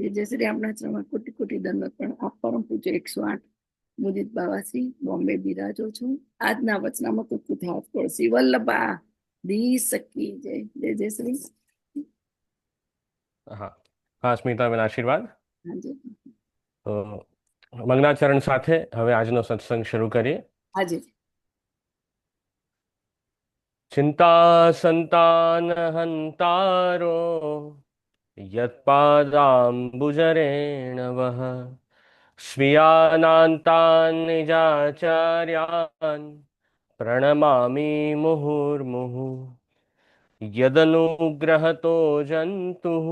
જય શ્રી આપણા ચરણમાં કોટી કોટી દંડવત. પણ આપ પરમ પૂજ્ય 108 મુદિત બાવાશ્રી બોમ્બે બિરાજો છું. આજના વચનામાં તો કુથાત પડશી વલ્લભા દી સકી જય જય જય શ્રી. હા હા, સ્મિતાબેન આશીર્વાદ. હાજી તો મંગલાચરણ સાથે હવે આજનો સત્સંગ શરૂ કરીએ. હાજી. ચિંતા સંતાન હંતારો યત્પાદાંબુજરેણવઃ સ્વીયાનાંતાન નિજાચાર્યાન પ્રણમામિ મુહુર્મુહુ યદનુગ્રહતો જંતુઃ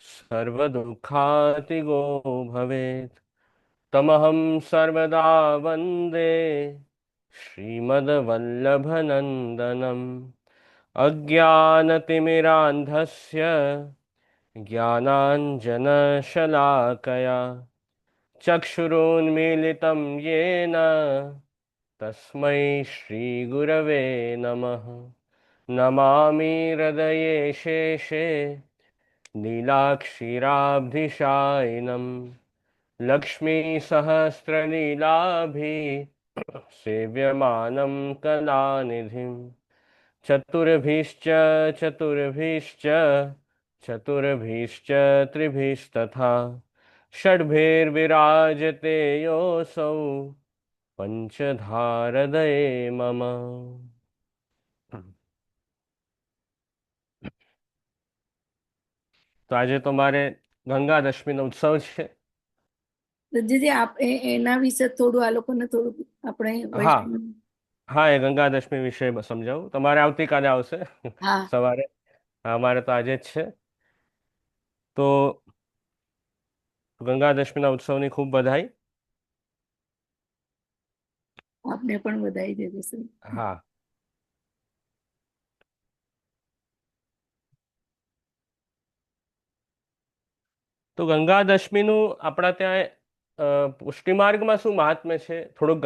સર્વદુઃખાતિગો ભવેત તમહં સર્વદા વંદે શ્રીમદ્વલ્લભનંદનમ અજ્ઞાનતિમિરાંધસ્ય જ્ઞાનાંજનશલાકયા ચક્ષુરુન્મીલિतं येन તસ્मै શ્રીગુરવે નમઃ. નમામિ હૃદયે શેષે નીલાક્ષીરાબ્ધિશાયિનમ લક્ષ્મીસહસ્રલીલાભી સેવ્યમાनं કલાનિધિં ચતુર્ભિશ્ચ ચતુર્ભિશ્ચ ચતુર્ભિશ્ચ ત્રિભિस्तथा ષડ્ભૈર્વિરાજતે યોऽસૌ પંચધારદયે મમ. તો આજે તો મારે ગંગા દશમીનો ઉત્સવ છે. તો જીજી આપ એના વિશે થોડું આ લોકોને થોડું આપણે હા વૈષ્ણવ. હા, એ ગંગા દશમી વિશે સમજાવું. તમારે આવતીકાલે આવશે હા સવારે. અમારે તો આજે જ છે. તો ગંગા દશમીના ઉત્સવની ખૂબ બધાઈ. આપને પણ વધાઈ દે જશે. હા, તો ગંગા દશમીનું આપણા ત્યાં પુષ્ટિમાર્ગમાં શું મહાત્મ્ય છે, થોડુંક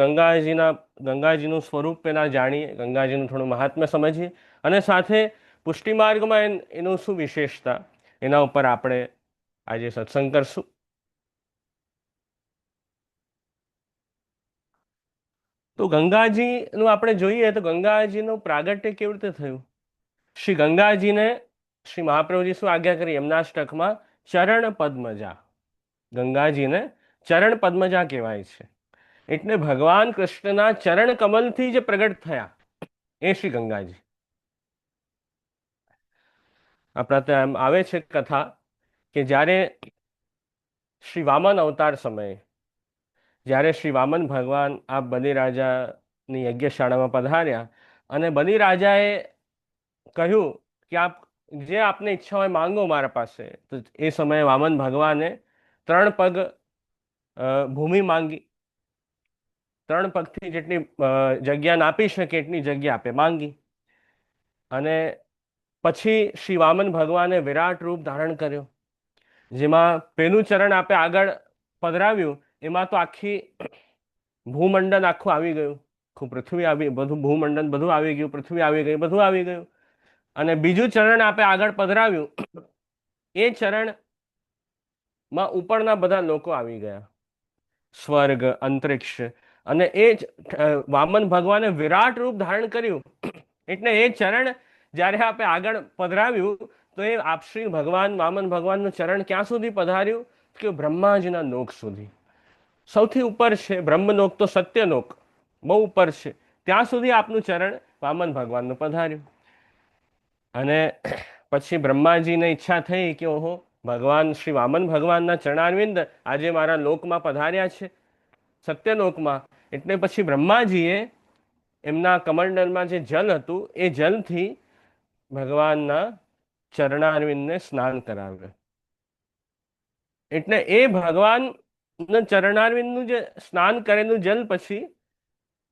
ગંગાજીનું સ્વરૂપ પેલા જાણીએ, ગંગાજીનું થોડું મહાત્મ્ય સમજીએ, અને સાથે પુષ્ટિમાર્ગમાં એનું શું વિશેષતા, એના ઉપર આપણે આજે સત્સંગ કરશું. તો ગંગાજીનું આપણે જોઈએ તો ગંગાજીનું પ્રાગટ્ય કેવી રીતે થયું. શ્રી ગંગાજીને શ્રી મહાપ્રભુજી શું આજ્ઞા કરી એમનાષ્ટકમાં, ચરણ પદ્મજા. ગંગાજીને ચરણ પદ્મજા કહેવાય છે. એટલે ભગવાન કૃષ્ણના ચરણ કમલથી જે પ્રગટ થયા એ શ્રી ગંગાજી. આપણા ત્યાં આવે છે કથા કે જ્યારે શ્રી વામન અવતાર સમયે, જ્યારે શ્રી વામન ભગવાન આ બલિરાજાની યજ્ઞશાળામાં પધાર્યા અને બલિરાજાએ કહ્યું કે આપ જે આપને ઈચ્છા હોય માંગો મારા પાસે. તો એ સમયે વામન ભગવાને 3 પગ ભૂમિ માંગી, 3 પગથી જેટલી જગ્યા આપી શકે એટલી જગ્યા આપે માંગી. અને પછી શ્રી વામન ભગવાને વિરાટ રૂપ ધારણ કર્યો, જેમાં પેલું ચરણ આપે આગળ પધરાવ્યું, એમાં તો આખી ભૂમંડળ આખું આવી ગયું, પૃથ્વી આવી, બધું ભૂમંડળ બધું આવી ગયું, પૃથ્વી આવી ગઈ, બધું આવી ગયું. અને બીજું ચરણ આપે આગળ પધરાવ્યું, એ ચરણમાં ઉપરના બધા લોકો આવી ગયા, સ્વર્ગ, અંતરિક્ષ. અને એ જ વામન ભગવાને વિરાટ રૂપ ધારણ કર્યું. એટલે એ ચરણ જ્યારે આપે આગળ પધરાવ્યું તો એ આપશ્રી ભગવાન વામન ભગવાનનું ચરણ ક્યાં સુધી પધાર્યું કે બ્રહ્માજીના લોક સુધી. સૌથી ઉપર છે બ્રહ્મલોક, તો સત્યલોક બહુ ઉપર છે, ત્યાં સુધી આપનું ચરણ વામન ભગવાનનું પધાર્યું. અને પછી બ્રહ્માજીને ઈચ્છા થઈ કે ઓહો, ભગવાન શ્રી વામન ભગવાનના ચરણારવિંદ આજે મારા લોકમાં પધાર્યા છે, સત્યલોકમાં. એટલે પછી બ્રહ્માજીએ એમના કમંડલમાં જે જલ હતું એ જલથી ભગવાનના ચરણારવિંદને સ્નાન કરાવ્યું. એટલે એ ભગવાન ચરણારવિંદનું જે સ્નાન કરેલું જલ પછી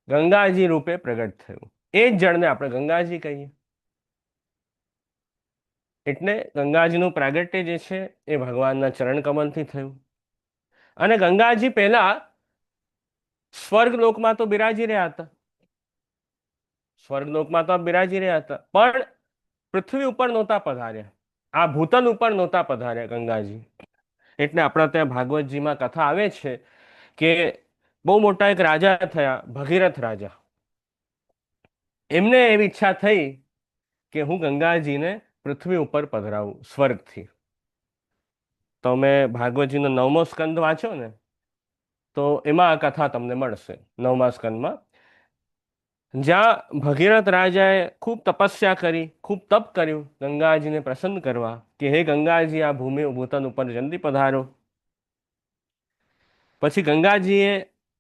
ગંગાજી રૂપે પ્રગટ થયું. એ જ જળને આપણે ગંગાજી કહીએ. એટલે ગંગાજીનું પ્રાગટ્ય જે છે એ ભગવાનના ચરણ કમલથી થયું. અને ગંગાજી પહેલા સ્વર્ગલોકમાં તો બિરાજી રહ્યા હતા, સ્વર્ગલોકમાં તો બિરાજી રહ્યા હતા, પણ પૃથ્વી ઉપર નહોતા પધાર્યા, આ ભૂતલ ઉપર નહોતા પધાર્યા ગંગાજી. એટલે આપણા ત્યાં ભાગવતજીમાં કથા આવે છે કે બહુ મોટા એક રાજા થયા, ભગીરથ રાજા. એમને એવી ઈચ્છા થઈ કે હું ગંગાજીને પૃથ્વી ઉપર પધરાવું સ્વર્ગથી. તમે ભાગવતજીનો 9મો સ્કંદ વાંચો ને તો એમાં આ કથા તમને મળશે, 9મા સ્કંદમાં, જ્યાં ભગીરથ રાજાએ ખૂબ તપસ્યા કરી, ખૂબ તપ કર્યું ગંગાજીને પ્રસન્ન કરવા કે હે ગંગાજી, આ ભૂમિ ભૂતન ઉપર જલ્દી પધારો. પછી ગંગાજીએ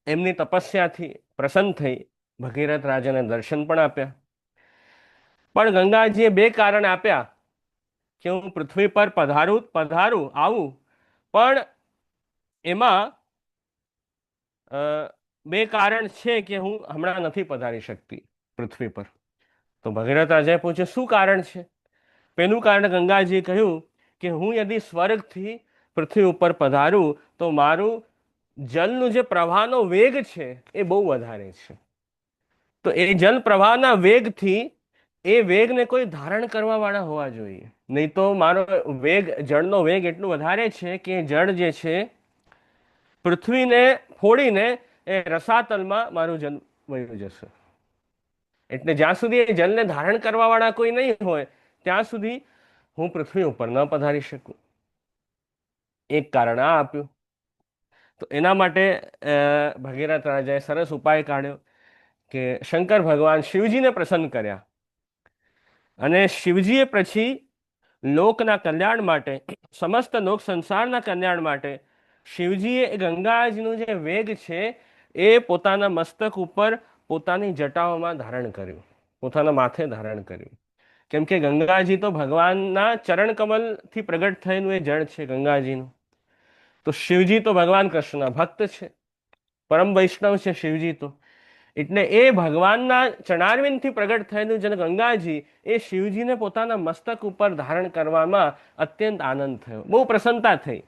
એમની તપસ્યાથી પ્રસન્ન થઈ ભગીરથ રાજાને દર્શન પણ આપ્યા. પણ ગંગાજીએ 2 કારણ આપ્યા કે હું પૃથ્વી પર પધારું આવું, પણ એમાં 2 કારણ છે કે હું હમણાં નથી પધારી શકતી પૃથ્વી પર. તો ભગીરથ રાજાએ પૂછ્યું શું કારણ છે? પહેલું કારણ ગંગાજીએ કહ્યું કે હું યદિ સ્વર્ગથી પૃથ્વી ઉપર પધારું તો મારું જલનું જે પ્રવાહનો વેગ છે એ બહુ વધારે છે. તો એ જલ પ્રવાહના વેગથી એ વેગને કોઈ ધારણ કરવા વાળા હોવા જોઈએ, નહીં તો મારો વેગ, જળનો વેગ એટલું વધારે છે કે જળ જે છે પૃથ્વીને ફોડીને એ રસાતલમાં મારું જલ વહી જશે. એટલે જ્યાં સુધી એ જલને ધારણ કરવા વાળા કોઈ નહીં હોય ત્યાં સુધી હું પૃથ્વી ઉપર ન પધારી શકું. એક કારણ આ આપ્યું. તો એના માટે ભગીરથ રાજાએ સરસ ઉપાય કાઢ્યો કે શંકર ભગવાન શિવજીને પ્રસન્ન કર્યા, અને શિવજીએ પછી લોકના કલ્યાણ માટે, સમસ્ત લોક સંસારના કલ્યાણ માટે શિવજીએ ગંગાજીનું જે વેગ છે એ પોતાના મસ્તક ઉપર, પોતાની જટાઓમાં ધારણ કર્યું, પોતાના માથે ધારણ કર્યું. કેમ કે ગંગાજી તો ભગવાનના ચરણ કમલથી પ્રગટ થયેલું એ જળ છે ગંગાજીનું. તો શિવજી તો ભગવાન કૃષ્ણના ભક્ત છે, પરમ વૈષ્ણવ છે શિવજી તો. એટલે એ ભગવાનના ચરણારવિંદથી પ્રગટ થયેલું જળ ગંગાજી એ શિવજીને પોતાના મસ્તક ઉપર ધારણ કરવામાં અત્યંત આનંદ થયો, બહુ પ્રસન્નતા થઈ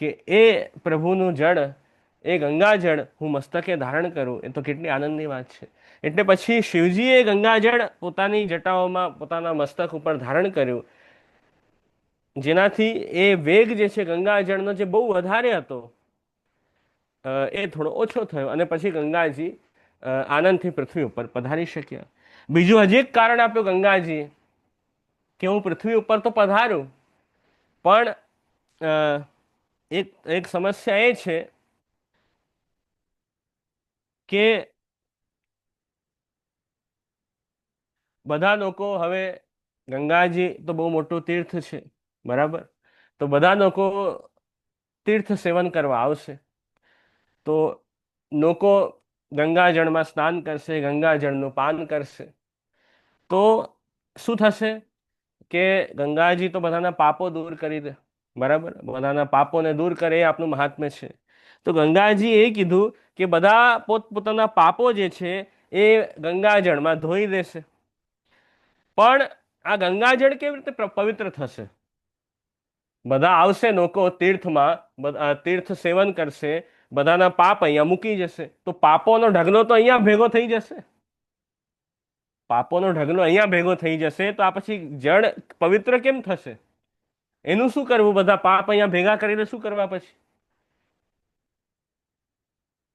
કે એ પ્રભુનું જળ, એ ગંગાજળ હું મસ્તકે ધારણ કરું, એ તો કેટલી આનંદની વાત છે. એટલે પછી શિવજીએ ગંગાજળ પોતાની જટાઓમાં, પોતાના મસ્તક ઉપર ધારણ કર્યું, જેનાથી એ વેગ જે છે ગંગાજળનો જે બહુ વધારે હતો એ થોડો ઓછો થયો, અને પછી ગંગાજી આનંદથી પૃથ્વી ઉપર પધારી શક્યા. બીજું હજી એક કારણ આપ્યું ગંગાજી કે હું પૃથ્વી ઉપર તો પધારું, પણ એક સમસ્યા એ છે કે બધા લોકો, હવે ગંગાજી તો બહુ મોટું તીર્થ છે, બરાબર, તો બધા લોકો તીર્થ સેવન કરવા આવશે, તો લોકો ગંગાજળમાં સ્નાન કરશે, ગંગાજળનું પાન કરશે, તો શું થશે કે ગંગાજી તો બધાના પાપો દૂર કરી દે, બરાબર, બધાના પાપોને દૂર કરે એ આપનું મહાત્મ્ય છે. તો ગંગાજી એ કીધું કે બધા પોતપોતાના પાપો જે છે એ ગંગાજળમાં ધોઈ દેશે. પણ આ ગંગાજળ કેવી રીતે પવિત્ર થશે? બધા આવશે લોકો તીર્થમાં, તીર્થ સેવન કરશે, બધાના પાપ અહીંયા મૂકી જશે, તો પાપોનો ઢગલો તો અહીંયા ભેગો થઈ જશે, પાપોનો ઢગલો અહીંયા ભેગો થઈ જશે, તો આ પછી જળ પવિત્ર કેમ થશે? એનું શું કરવું? બધા પાપ અહીંયા ભેગા કરીને શું કરવા? પછી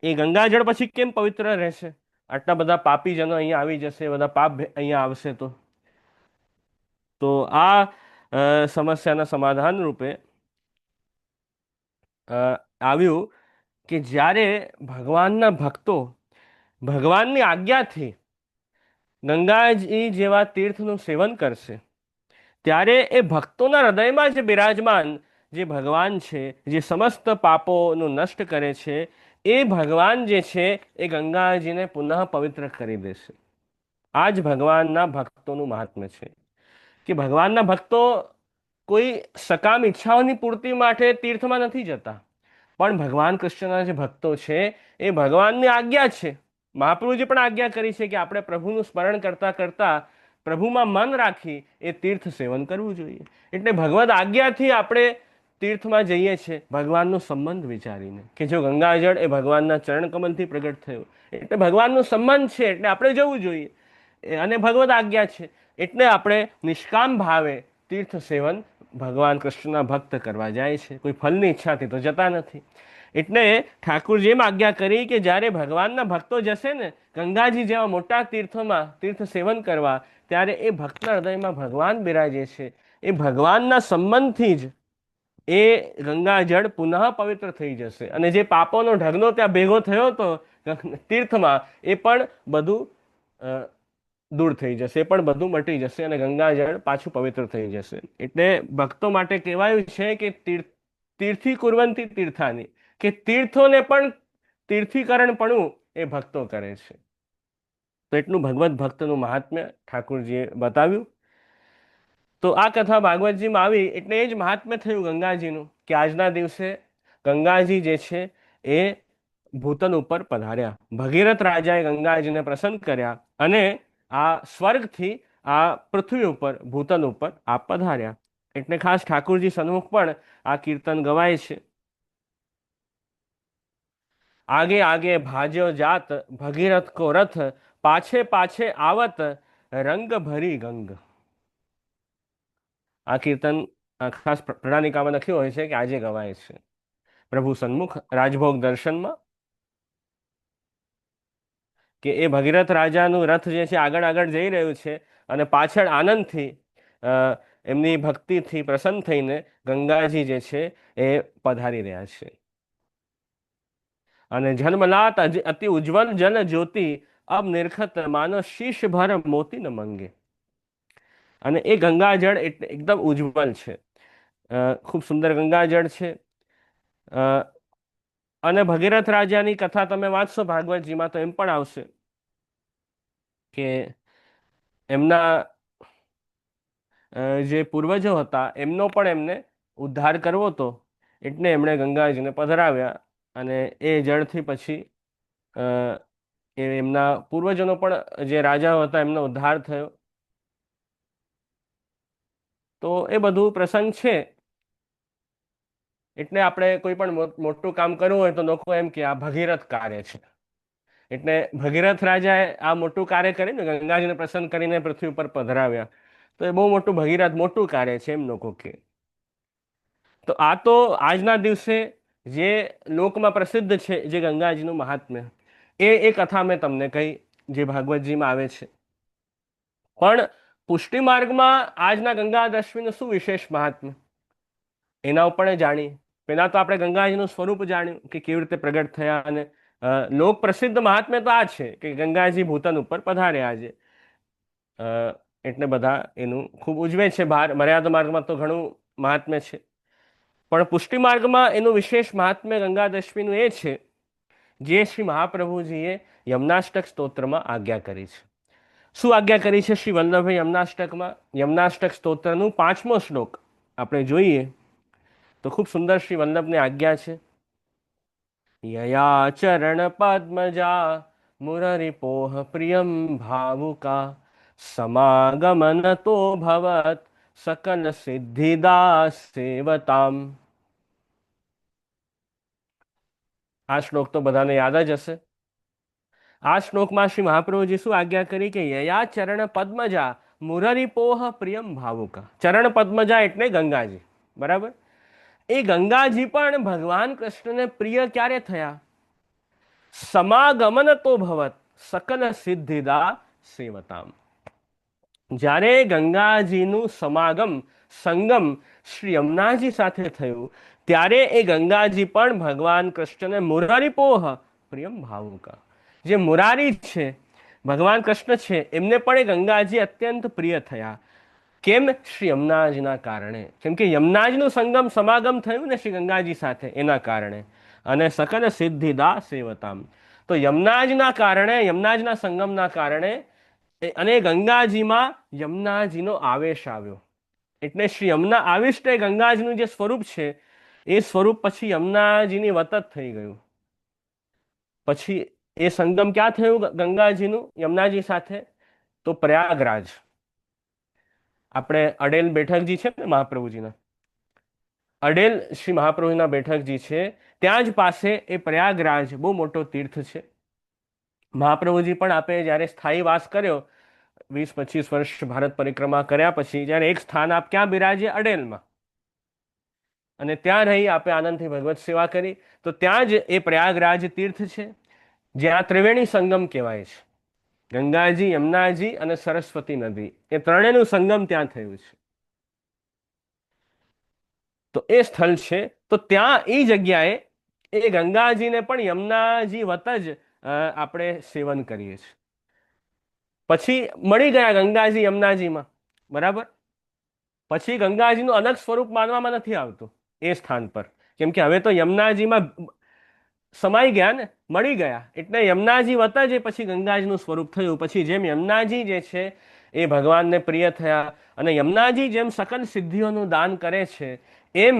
એ ગંગાજળ પછી કેમ પવિત્ર રહેશે? આટલા બધા પાપીજનો અહીંયા આવી જશે, બધા પાપ અહીંયા આવશે. તો આ સમસ્યાના સમાધાન રૂપે આવ્યું કે જ્યારે ભગવાનના ભક્તો ભગવાનની આજ્ઞાથી ગંગાજી જેવા તીર્થનું સેવન કરશે, ત્યારે એ ભક્તોના હૃદયમાં જે બિરાજમાન જે ભગવાન છે, જે સમસ્ત પાપોનું નષ્ટ કરે છે, એ ભગવાન જે છે એ ગંગાજીને પુનઃ પવિત્ર કરી દેશે. આ જ ભગવાનના ભક્તોનું મહાત્મ્ય છે કે ભગવાનના ભક્તો કોઈ સકામ ઈચ્છાઓની પૂર્તિ માટે તીર્થમાં નથી જતા, પણ ભગવાન કૃષ્ણના જે ભક્તો છે એ ભગવાનની આજ્ઞા છે, મહાપ્રભુજી પણ આજ્ઞા કરી છે કે આપણે પ્રભુનું સ્મરણ કરતા કરતા પ્રભુમાં મન રાખી એ તીર્થ સેવન કરવું જોઈએ. એટલે ભગવદ આજ્ઞાથી આપણે તીર્થમાં જઈએ છીએ ભગવાનનો સંબંધ વિચારીને કે જો ગંગાજળ એ ભગવાનના ચરણકમલથી પ્રગટ થયું, એટલે ભગવાનનો સંબંધ છે, એટલે આપણે જવું જોઈએ, અને ભગવદ આજ્ઞા છે, એટલે આપણે નિષ્કામ ભાવે તીર્થ સેવન ભગવાન કૃષ્ણના ભક્ત કરવા જાય છે, કોઈ ફલની ઈચ્છાથી તો જતા નથી. એટલે ઠાકુરજીએ એમ આજ્ઞા કરી કે જ્યારે ભગવાનના ભક્તો જશે ને ગંગાજી જેવા મોટા તીર્થોમાં તીર્થ સેવન કરવા, ત્યારે એ ભક્તના હૃદયમાં ભગવાન બિરાજે છે. એ ભગવાનના સંબંધથી જ એ ગંગાજળ પુનઃ પવિત્ર થઈ જશે, અને જે પાપોનો ઢગલો ત્યાં ભેગો થયો હતો તીર્થમાં, એ પણ બધું દૂર થઈ જશે, એ પણ બધું મટી જશે અને ગંગાજળ પાછું પવિત્ર થઈ જશે. એટલે ભક્તો માટે કહેવાયું છે કે તીર્થી કુર્વંતી તીર્થાની, કે તીર્થોને પણ તીર્થીકરણપણું એ ભક્તો કરે છે. તો એટલું ભગવત ભક્તનું મહાત્મ્ય ઠાકુરજીએ બતાવ્યું. તો આ કથા ભાગવતજીમાં આવી એટલે એ જ મહાત્મ્ય થયું ગંગાજીનું, કે આજના દિવસે ગંગાજી જે છે એ ભૂતન ઉપર પધાર્યા. ભગીરથ રાજાએ ગંગાજીને પ્રસન્ન કર્યા અને આ સ્વર્ગથી આ પૃથ્વી ઉપર ભૂતન ઉપર આ પધાર્યા. એટલે ખાસ ઠાકુરજી સન્મુખ પણ આ કીર્તન ગવાય છે. આગે આગે ભાજ્યો જાત ભગીરથ કો રથ, પાછે પાછે આવત રંગ ભરી ગંગ. આ કીર્તન ખાસ પ્રણાલિકામાં લખ્યું હોય છે કે આજે ગવાય છે પ્રભુ સન્મુખ રાજભોગ દર્શનમાં, કે એ ભગીરથ રાજાનું રથ જે છે આગળ આગળ જઈ રહ્યું છે અને પાછળ આનંદથી એમની ભક્તિથી પ્રસન્ન થઈને ગંગાજી જે છે એ પધારી રહ્યા છે. અને જન્મલાત અતિ ઉજ્જવલ જલ જ્યોતિ, અબ નિરખત માનો શીશ ભર મોતી ન મંગે. અને એ ગંગાજળ એટલે એકદમ ઉજ્જવલ છે, ખૂબ સુંદર ગંગાજળ છે. અને ભગીરથ રાજાની કથા તમે વાંચશો ભાગવતજીમાં તો એમ પણ આવશે કે એમના જે પૂર્વજો હતા એમનો પણ એમને ઉદ્ધાર કરવો હતો, એટલે એમણે ગંગાજીને પધરાવ્યા અને એ જળથી પછી એમના પૂર્વજોનો પણ જે રાજાઓ હતા એમનો ઉદ્ધાર થયો. તો એ બધું પ્રસંગ છે. એટલે આપણે કોઈ પણ મોટું કામ કરવું હોય તો લોકો એમ કે આ ભગીરથ કાર્ય છે. એટલે ભગીરથ રાજાએ આ મોટું કાર્ય કરીને ગંગાજીને પ્રસન્ન કરીને પૃથ્વી ઉપર પધરાવ્યા, તો એ બહુ મોટું ભગીરથ મોટું કાર્ય છે એમ લોકો કે. તો આ તો આજના દિવસે જે લોકમાં પ્રસિદ્ધ છે જે ગંગાજીનું મહાત્મ્ય, એ કથા મેં તમને કહી જે ભાગવતજીમાં આવે છે. પણ પુષ્ટિ માર્ગમાં આજના ગંગા દશમીનું શું વિશેષ મહાત્મ્ય એના ઉપર જાણીએ. પહેલા તો આપણે ગંગાજીનું સ્વરૂપ જાણ્યું કે કેવી રીતે પ્રગટ થયા, અને લોક પ્રસિદ્ધ મહાત્મ્ય તો આ છે કે ગંગાજી ભૂતન ઉપર પધાર્યા આજે. એટલે બધા એનું ખૂબ ઉજવે છે. મર્યાદા માર્ગમાં તો ઘણું મહાત્મ્ય છે, પણ પુષ્ટિ માર્ગમાં એનું વિશેષ મહાત્મ્ય ગંગા દશમીનું એ છે જે શ્રી મહાપ્રભુજીએ યમનાષ્ટક સ્તોત્રમાં આજ્ઞા કરી છે. શું આજ્ઞા કરી છે શ્રી વલ્લભે યમનાષ્ટકમાં? યમનાષ્ટક સ્તોત્રનું 5મો શ્લોક આપણે જોઈએ તો ખૂબ સુંદર શ્રી વલ્લભની આજ્ઞા છે. યયા ચરણ પદ્મજા મુરરિપોહ પ્રિયમ ભાવુકા, સમાગમન તો ભવત સકલ સિદ્ધિદા સેવતામ. આ શ્લોક તો બધાને યાદ જ હશે. આ શ્લોકમાં શ્રી મહાપ્રભુજી શું આજ્ઞા કરી કે યયા ચરણ પદ્મજા મુરરિપોહ પ્રિયમ ભાવુકા. ચરણ પદ્મજા એટલે ગંગાજી, બરાબર? એ ગંગાજી પણ ભગવાન કૃષ્ણને પ્રિય ક્યારે થયા? સમાગમન તો ભવત સકલ સિદ્ધિદા સેવતામ. જ્યારે ગંગાજીનું સમાગમ સંગમ શ્રી યમુનાજી સાથે થયું ત્યારે એ ગંગાજી પણ ભગવાન કૃષ્ણને મુરારીપોહ પ્રિયમ ભાવુકા, જે મુરારી છે ભગવાન કૃષ્ણ છે એમને પણ એ ગંગાજી અત્યંત પ્રિય થયા. કેમ? શ્રી યમુનાજીના કારણે. કેમ કે યમુનાજીનું સંગમ સમાગમ થયું ને શ્રી ગંગાજી સાથે, એના કારણે. અને સકલ સિદ્ધિદા સેવતામ. તો યમુનાજીના કારણે, યમુનાજીના સંગમના કારણે અને ગંગાજીમાં યમુનાજીનો આવેશ આવ્યો. એટલે શ્રી યમુના આવિષ્ટ એ ગંગાજીનું જે સ્વરૂપ છે એ સ્વરૂપ પછી યમુનાજીની વતત થઈ ગયું. પછી એ સંગમ ક્યાં થયું ગંગાજીનું યમુનાજી સાથે? તો પ્રયાગરાજ. આપણે અડેલ બેઠકજી છે ને મહાપ્રભુજીના, અડેલ શ્રી મહાપ્રભુના બેઠકજી છે ત્યાં જ પાસે એ પ્રયાગરાજ બહુ મોટો તીર્થ છે. મહાપ્રભુજી પણ આપે જ્યારે સ્થાયી વાસ કર્યો 20-25 વર્ષ ભારત પરિક્રમા કર્યા પછી જ્યારે એક સ્થાન આપ ક્યાં બિરાજે? અડેલમાં. અને ત્યાં રહી આપણે આનંદથી ભગવત સેવા કરી. તો ત્યાં જ એ પ્રયાગરાજ તીર્થ છે, જ્યાં ત્રિવેણી સંગમ કહેવાય છે. ગંગાજી, યમુનાજી અને સરસ્વતી નદી, એ ત્રણેયનું સંગમ ત્યાં થયું છે. તો એ સ્થળ છે. તો ત્યાં એ જગ્યાએ એ ગંગાજીને પણ યમુનાજી વત જ આપણે સેવન કરીએ છીએ. પછી મળી ગયા ગંગાજી યમુનાજીમાં, બરાબર. પછી ગંગાજીનું અલગ સ્વરૂપ માનવામાં નથી આવતું એ સ્થાન પર, કેમ કે હવે તો યમુનાજીમાં સમાઈ ગયા ને, મળી ગયા, એટલે યમુનાજી વત જ પછી ગંગાજીનું સ્વરૂપ થયું. પછી જેમ યમુનાજી જે છે એ ભગવાનને પ્રિય થયા, અને યમુનાજી જેમ સકલ સિદ્ધિઓનું દાન કરે છે, એમ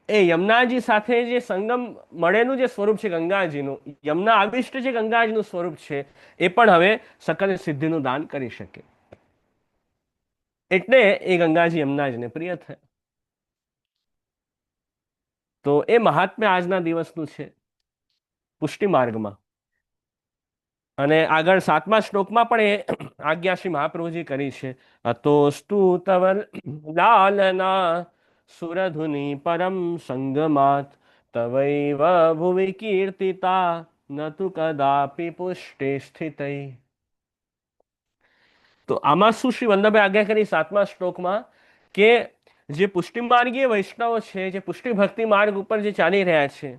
એ યમુનાજી સાથે જે સંગમ મળેલું જે સ્વરૂપ છે ગંગાજીનું, યમુના આવિષ્ટ જે ગંગાજીનું સ્વરૂપ છે, એ પણ હવે સકલ સિદ્ધિનું દાન કરી શકે. એટલે એ ગંગાજી યમુનાજીને પ્રિય થયા. તો એ મહાત્મ્ય આજના દિવસનું છે પુષ્ટિ માર્ગમાં. અને આગળ 7મા શ્લોકમાં પણ એ આજ્ઞા શ્રી મહાપ્રભુજી કરી છે. અતોસ્તુ તવ લાલના સુરધુની પરમ સંગમાત તવૈવ ભુવિ કીર્તિતા ન તુ કદાપી પુષ્ટિ સ્થિતૈ. તો આમાં શું શ્રી વલ્લભે આજ્ઞા કરી 7મા શ્લોકમાં, કે જે પુષ્ટિ માર્ગીય વૈષ્ણવો છે, જે પુષ્ટિ ભક્તિ માર્ગ ઉપર જે ચાલી રહ્યા છે,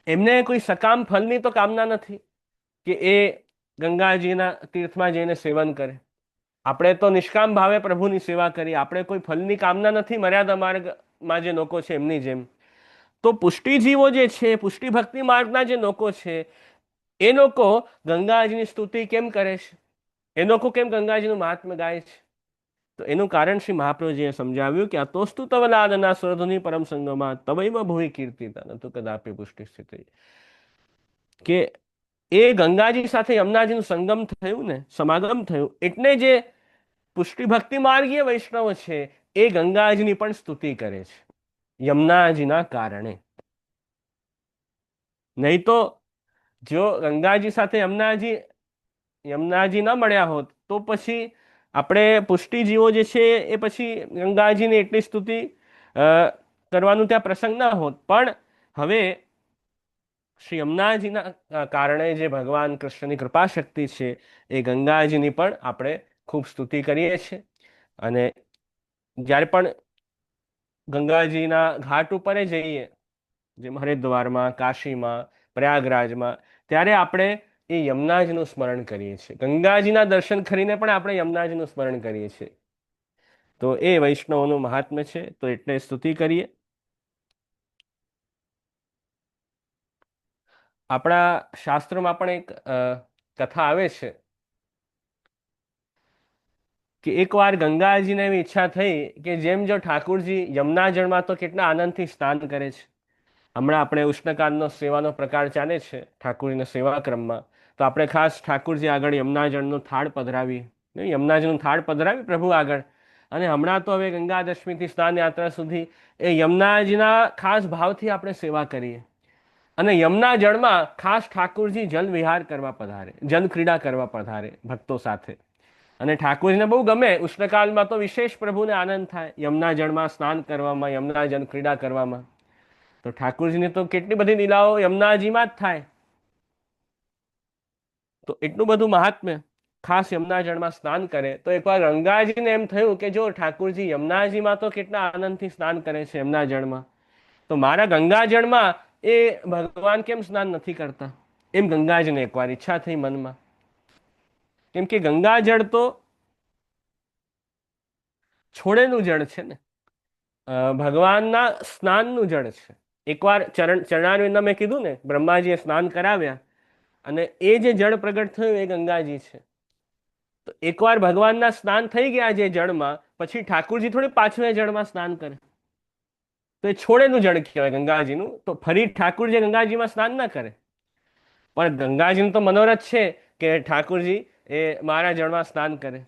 એમને કોઈ સકામ ફળની તો કામના નથી કે એ ગંગાજીના તીર્થમાં જઈને સેવન કરે. આપણે તો નિષ્કામ ભાવે પ્રભુની સેવા કરી, આપણે કોઈ ફળની કામના નથી મર્યાદા માર્ગમાં જે લોકો છે એમની જેમ. તો પુષ્ટિજીવો જે છે, પુષ્ટિ ભક્તિ માર્ગના જે લોકો છે, એ લોકો ગંગાજીની સ્તુતિ કેમ કરે છે, એ લોકો કેમ ગંગાજીનું મહાત્મ્ય ગાય છે? તો એનું કારણ શ્રી મહાપ્રભુજીએ સમજાવ્યું કે અતોસ્તુ તવ લાલના સુરધુની પરમ સંગમાં તવૈવ ભુવિ કીર્તિતા ન તુ કદાપી પુષ્ટિ સ્થિતિ. કે એ ગંગાજી સાથે યમુનાજીનું સંગમ થયું ને, સમાગમ થયું, એટલે જે પુષ્ટિ ભક્તિ માર્ગીય વૈષ્ણવ છે એ ગંગાજીની પણ સ્તુતિ કરે છે યમુનાજીના કારણે. નહીં તો જો ગંગાજી સાથે યમુનાજી ન મળ્યા હોત તો પછી આપણે પુષ્ટિજીવો જે છે એ પછી ગંગાજીની એટલી સ્તુતિ કરવાનું ત્યાં પ્રસંગ ના હોત. પણ હવે શ્રી યમુનાજીના કારણે જે ભગવાન કૃષ્ણની કૃપા શક્તિ છે, એ ગંગાજીની પણ આપણે ખૂબ સ્તુતિ કરીએ છીએ. અને જ્યારે પણ ગંગાજીના ઘાટ ઉપર જઈએ, જેમ હરિદ્વારમાં, કાશીમાં, પ્રયાગરાજમાં, ત્યારે આપણે એ યમુનાજીનું સ્મરણ કરીએ છીએ. ગંગાજીના દર્શન કરીને પણ આપણે યમુનાજીનું સ્મરણ કરીએ છીએ. તો એ વૈષ્ણવોનું મહાત્મ્ય છે, તો એટલે સ્તુતિ કરીએ. આપણા શાસ્ત્રોમાં પણ એક કથા આવે છે કે એકવાર ગંગાજીને એવી ઈચ્છા થઈ કે જેમ જો ઠાકુરજી યમુના જળમાં તો કેટલા આનંદથી સ્નાન કરે છે. હમણાં આપણે ઉષ્ણકાળનો સેવાનો પ્રકાર ચાલે છે ઠાકુરજીના સેવા ક્રમમાં, તો આપણે ખાસ ઠાકુરજી આગળ યમુના જળનો થાળ પધરાવી, યમુનાજીનું થાળ પધરાવી પ્રભુ આગળ. અને હમણાં તો હવે ગંગા દશમીથી સ્નાન યાત્રા સુધી એ યમુનાજીના ખાસ ભાવથી આપણે સેવા કરીએ. અને યમુના જળમાં ખાસ ઠાકુરજી જલ વિહાર કરવા પધારે, જલ ક્રીડા કરવા પધારે ભક્તો સાથે. અને ઠાકુરજીને બહુ ગમે. ઉષ્ણકાળમાં તો વિશેષ પ્રભુને આનંદ થાય યમુના જળમાં સ્નાન કરવામાં, યમુના જલ ક્રીડા કરવામાં. તો ઠાકુરજીની તો કેટલી બધી લીલાઓ યમુનાજીમાં જ થાય. તો એટલું બધું મહાત્મ્ય, ખાસ યમુના જળમાં સ્નાન કરે. તો એકવાર ગંગાજીને એમ થયું કે જો ઠાકુરજી યમુનાજીમાં તો કેટલા આનંદથી સ્નાન કરે છે યમુના જળમાં, તો મારા ગંગા જળમાં એ ભગવાન કેમ સ્નાન નથી કરતા? એમ ગંગાજીને એકવાર ઈચ્છા થઈ મનમાં. કેમ કે ગંગા જળ તો છોડેલું જળ છે ને, ભગવાનના સ્નાનનું જળ છે. એકવાર ચરણારવિંદમાં મેં કીધું ને, બ્રહ્માજીએ સ્નાન કરાવ્યા અને એ જે જળ પ્રગટ થયું એ ગંગાજી છે. તો એકવાર ભગવાનના સ્નાન થઈ ગયા જે જળમાં, પછી ઠાકુરજી થોડી પાછું એ જળમાં સ્નાન કરે, તો એ છોડેલું જળ કહેવાય ગંગાજીનું. તો ફરી ઠાકુરજી ગંગાજીમાં સ્નાન ના કરે. પણ ગંગાજીનું તો મનોરથ છે કે ઠાકુરજી એ મારા જળમાં સ્નાન કરે.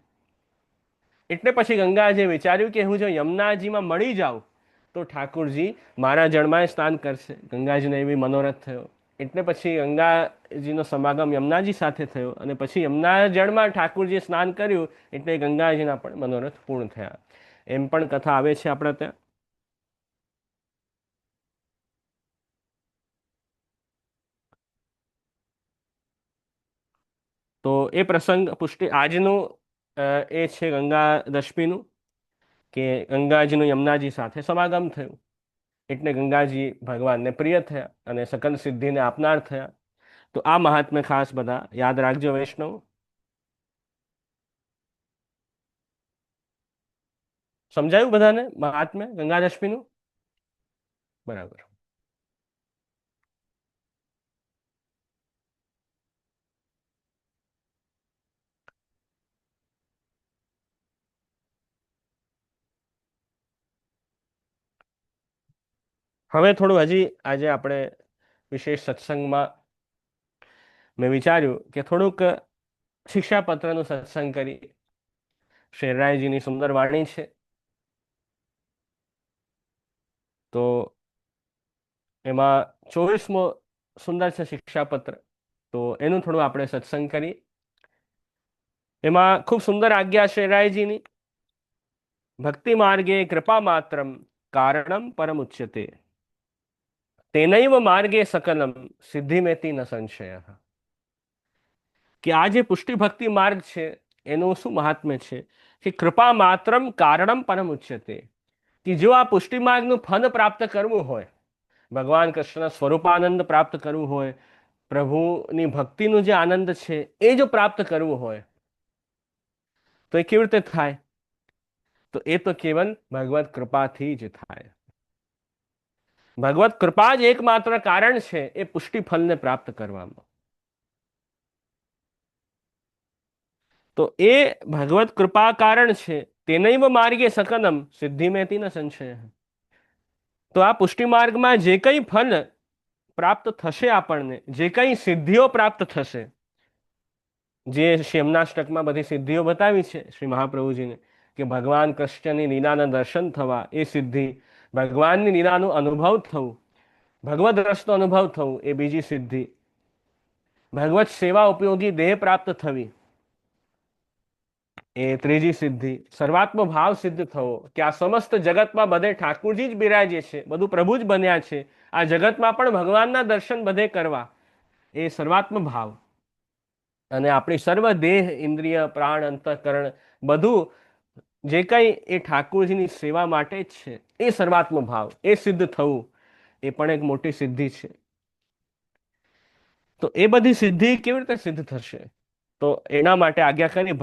એટલે પછી ગંગાજીએ વિચાર્યું કે હું જો યમુનાજીમાં મળી જાઉં તો ઠાકુરજી મારા જળમાં સ્નાન કરશે. ગંગાજીને એવી મનોરથ થયો. એટલે પછી ગંગાજીનો સમાગમ યમુનાજી સાથે થયો અને પછી યમુના જળમાં ઠાકુરજીએ સ્નાન કર્યું એટલે ગંગાજીના પણ મનોરથ પૂર્ણ થયા. એમ પણ કથા આવે છે આપણા ત્યાં. એ પ્રસંગ પુષ્ટિ આજનું એ છે ગંગા દશમીનું, કે ગંગાજીનું યમુનાજી સાથે સમાગમ થયું, એટલે ગંગાજી ભગવાનને પ્રિય થયા અને સકલ સિદ્ધિને આપનાર થયા. તો આ મહાત્મ્ય ખાસ બધા યાદ રાખજો વૈષ્ણવ. સમજાયું બધાને મહાત્મ્ય ગંગા દશમીનું? બરાબર. હવે થોડું હજી આજે આપણે વિશેષ સત્સંગમાં મેં વિચાર્યું કે થોડુંક શિક્ષાપત્રનું સત્સંગ કરી. શેરરાયજીની સુંદર વાણી છે, તો એમાં 24મો સુંદર છે શિક્ષાપત્ર, તો એનું થોડું આપણે સત્સંગ કરીએ. એમાં ખૂબ સુંદર આજ્ઞા શેરરાયજીની. ભક્તિ માર્ગે કૃપા માત્રમ કારણમ પરમુચ્યતે, તેનૈવ માર્ગે સકલમ સિદ્ધિમેતિ ન સંશય. કે આ જે પુષ્ટિ ભક્તિ માર્ગ છે એનું શું મહાત્મ્ય છે કે કૃપા માત્રમ કારણમ પરમુચ્યતે, કે જો આ પુષ્ટિ માર્ગનું ફલ પ્રાપ્ત કરવું હોય, ભગવાન કૃષ્ણ સ્વરૂપાનંદ પ્રાપ્ત કરવું હોય, પ્રભુની ભક્તિનું જે આનંદ છે એ જો પ્રાપ્ત કરવું હોય તો એ કેવી રીતે થાય? તો એ તો કેવલ ભગવત કૃપાથી જ થાય. ભગવત કૃપા જ એકમાત્ર કારણ છે એ પુષ્ટિ ફલને પ્રાપ્ત કરવામાં. તો એ ભગવત કૃપા કારણ છે, તેનૈવ માર્ગે સકલમ સિદ્ધિમેતિ ન સંશય. તો આ પુષ્ટિ માર્ગમાં જે કંઈ ફલ પ્રાપ્ત થશે, આપણને જે કંઈ સિદ્ધિઓ પ્રાપ્ત થશે, જે શેમનાષ્ટકમાં બધી સિદ્ધિઓ બતાવી છે શ્રી મહાપ્રભુજીને, કે ભગવાન કૃષ્ણની લીલાના દર્શન થવા એ સિદ્ધિ, ભગવાનની લીલાનું અનુભવ થવું, ભગવદ રસનો અનુભવ થવું એ બીજી સિદ્ધિ, ભગવત સેવા ઉપયોગી દેહ પ્રાપ્ત થવી એ ત્રીજી સિદ્ધિ, સર્વાત્મ ભાવ સિદ્ધ થવો, કે આ સમસ્ત જગતમાં બધે ઠાકુરજી જ બિરાજે છે, બધું પ્રભુ જ બન્યા છે, આ જગતમાં પણ ભગવાનના દર્શન બધે કરવા એ સર્વાત્મ ભાવ, અને આપણી સર્વ દેહ ઇન્દ્રિય પ્રાણ અંતઃકરણ બધું જે કંઈ એ ઠાકુરજીની સેવા માટે જ છે એ સર્વાત્મ ભાવ એ સિદ્ધ થવું એ પણ એક મોટી સિદ્ધિ છે. તો એ બધી સિદ્ધિ કેવી રીતે સિદ્ધ થશે? તો એના માટે આજ્ઞા કરી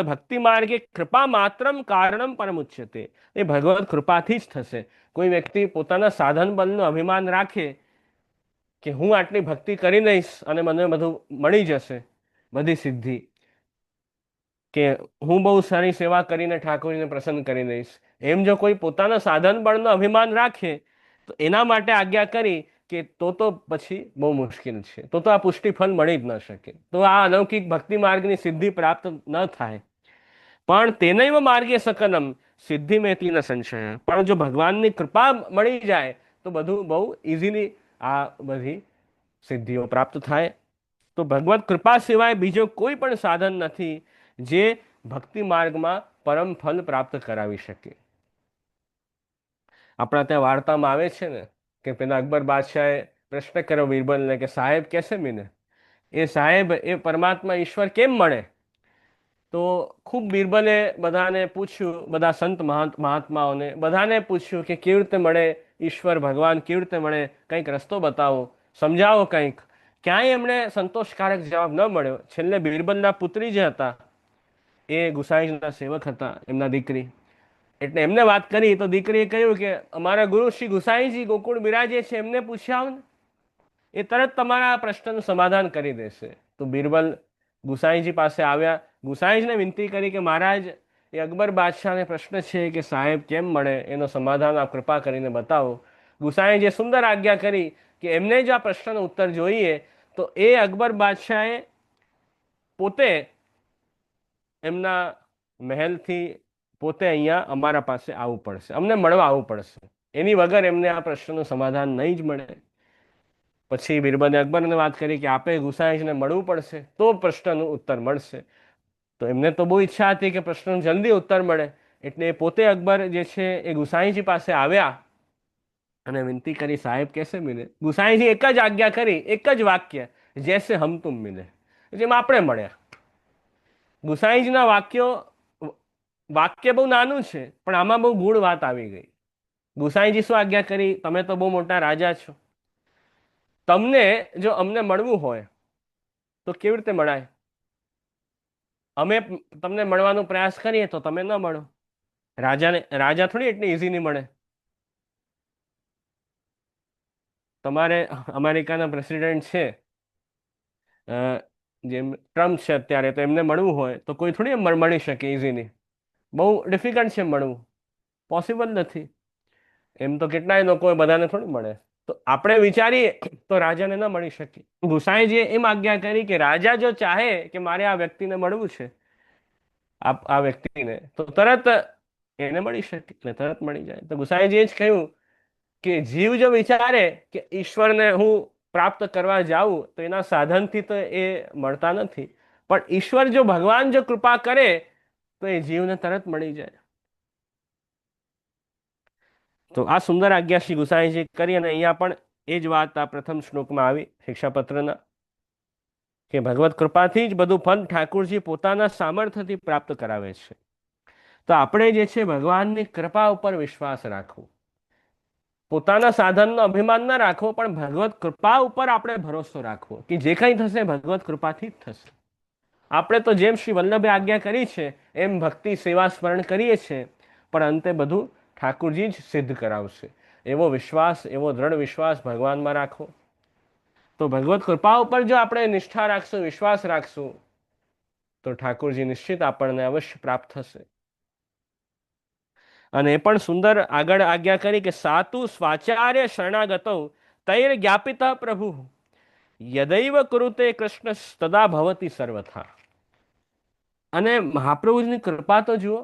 ભક્તિ માર્ગે કૃપા માત્રમ કારણમ પરમુચ્યતે, એ ભગવત કૃપાથી જ થશે. કોઈ વ્યક્તિ પોતાના સાધન બલનું અભિમાન રાખે કે હું આટલી ભક્તિ કરી લઈશ અને મને બધું મળી જશે, બધી સિદ્ધિ, કે હું બહુ સારી સેવા કરીને ઠાકોરજીને પ્રસન્ન કરી દઈશ, એમ જો કોઈ પોતાના સાધન બળનો અભિમાન રાખે તો એના માટે આજ્ઞા કરી કે તો પછી બહુ મુશ્કેલ છે, તો આ પુષ્ટિ ફળ મળી જ ન શકે, તો આ અલૌકિક ભક્તિ માર્ગની સિદ્ધિ પ્રાપ્ત ન થાય. પણ તેનૈવ માર્ગે સકલમ સિદ્ધિમેતિ ન સંશય, પણ જો ભગવાનની કૃપા મળી જાય તો બધું બહુ ઇઝીલી આ બધી સિદ્ધિઓ પ્રાપ્ત થાય. તો ભગવત કૃપા સિવાય બીજો કોઈ પણ સાધન નથી જે ભક્તિ માર્ગમાં પરમ ફલ પ્રાપ્ત કરાવી શકે. આપણા ત્યાં વાર્તામાં આવે છે ને કે પેલા અકબર બાદશાહે પ્રશ્ન કર્યો બીરબલને કે સાહેબ કેસે મિલે, એ સાહેબ એ પરમાત્મા ઈશ્વર કેમ મળે? તો ખૂબ બીરબલે બધાને પૂછ્યું, બધા સંત મહાત્માઓને બધાને પૂછ્યું કે કેવી રીતે મળે ઈશ્વર ભગવાન, કેવી રીતે મળે, કંઈક રસ્તો બતાવો, સમજાવો કંઈક. ક્યાંય એમણે સંતોષકારક જવાબ ન મળ્યો. છેલ્લે બીરબલના પુત્રી જે હતા એ ગુસાઈના સેવક હતા, એમના દીકરી, એટલે એમને વાત કરી તો દીકરીએ કહ્યું કે અમારા ગુરુ શ્રી ગુસાઈજી ગોકુળ બિરાજે છે, એમને પૂછ્યા આવો ને, એ તરત તમારા પ્રશ્નનું સમાધાન કરી દેશે. તો બીરબલ ગુસાઈજી પાસે આવ્યા, ગુસાઈજીને વિનંતી કરી કે મહારાજ એ અકબર બાદશાહને પ્રશ્ન છે કે સાહેબ કેમ મળે, એનો સમાધાન આપ કૃપા કરીને બતાવો. ગુસાઈજીએ સુંદર આજ્ઞા કરી કે એમને જો આ પ્રશ્નનો ઉત્તર જોઈએ તો એ અકબર બાદશાહે પોતે એમના મહેલથી પોતે અહીંયા અમારા પાસે આવવું પડશે, અમને મળવા આવવું પડશે, એની વગર એમને આ પ્રશ્નનું સમાધાન નહીં જ મળે. પછી બીરબલે અકબરને વાત કરી કે આપે ગુસાઈજીને મળવું પડશે તો પ્રશ્નનું ઉત્તર મળશે. તો એમને તો બહુ ઈચ્છા હતી કે પ્રશ્નનું જલ્દી ઉત્તર મળે, એટલે પોતે અકબર જે છે એ ગુસાઈજી પાસે આવ્યા અને વિનંતી કરી સાહેબ કેસે મિલે. ગુસાઈજી એક જ આજ્ઞા કરી, એક જ વાક્ય, જૈસે હમ તુમ મિલે, જેમ આપણે મળ્યા. ગુસાઈજીના વાક્ય બહુ નાનું છે, પણ આમાં બહુ ગૂઢ વાત આવી ગઈ. ગુસાઈજી શું આજ્ઞા કરી? તમે તો બહુ મોટા રાજા છો, તમને જો અમને મળવું હોય તો કેવી રીતે મળાય? અમે તમને મળવાનો પ્રયાસ કરીએ તો તમે ન મળો. રાજા થોડી એટલી ઇઝી નહીં મળે. તમારે અમેરિકાના પ્રેસિડેન્ટ છે, જેમ ટ્રમ્પ છે અત્યારે, તો એમને મળવું હોય તો કોઈ થોડી મળી શકે ઇઝીલી. બહુ ડિફિકલ્ટ છે મળવું, પોસિબલ નથી. એમ તો કેટલાય લોકો બધાને થોડી મળે. તો આપણે વિચારીએ તો રાજાને ન મળી શકે. ગુસાઈજીએ એમ આજ્ઞા કરી કે રાજા જો ચાહે કે મારે આ વ્યક્તિને મળવું છે, આ વ્યક્તિને, તો તરત એને મળી શકે, એટલે તરત મળી જાય. તો ગુસાઈજીએ જ કહ્યું કે જીવ જો વિચારે કે ઈશ્વરને હું પ્રાપ્ત કરવા જાઉં તો એના સાધનથી તો એ મળતા નથી, પણ ઈશ્વર જો ભગવાન જો કૃપા કરે તો એ જીવને તરત મળી જાય. તો આ સુંદર આજ્ઞા શ્રી ગુસાઈજી કરી, અને અહીંયા પણ એ જ વાત આ પ્રથમ શ્લોકમાં આવી શિક્ષાપત્રના, કે ભગવત કૃપાથી જ બધું ફળ ઠાકુરજી પોતાના સામર્થ્યથી પ્રાપ્ત કરાવે છે. તો આપણે જે છે ભગવાનની કૃપા ઉપર વિશ્વાસ રાખવો, પોતાના સાધનનો અભિમાન ન રાખવો, પણ ભગવત કૃપા ઉપર આપણે ભરોસો રાખવો કે જે કંઈ થશે ભગવત કૃપાથી જ થશે. આપણે તો જેમ શ્રી વલ્લભે આજ્ઞા કરી છે એમ ભક્તિ સેવા સ્મરણ કરીએ છીએ, પણ અંતે બધું ઠાકુરજી જ સિદ્ધ કરાવશે. એવો વિશ્વાસ, એવો દ્રઢ વિશ્વાસ ભગવાનમાં રાખો. તો ભગવત કૃપા ઉપર જો આપણે નિષ્ઠા રાખશું, વિશ્વાસ રાખશું, તો ઠાકુરજી નિશ્ચિત આપણને અવશ્ય પ્રાપ્ત થશે. અને એ પણ સુંદર આગળ આજ્ઞા કરી કે સાતુ સ્વાચાર્ય શરણાગતો તૈર જ્ઞાપિત પ્રભુ યદૈવ કુરુતે કૃષ્ણ તદા ભવતી સર્વથા. અને મહાપ્રભુજીની કૃપા તો જુઓ,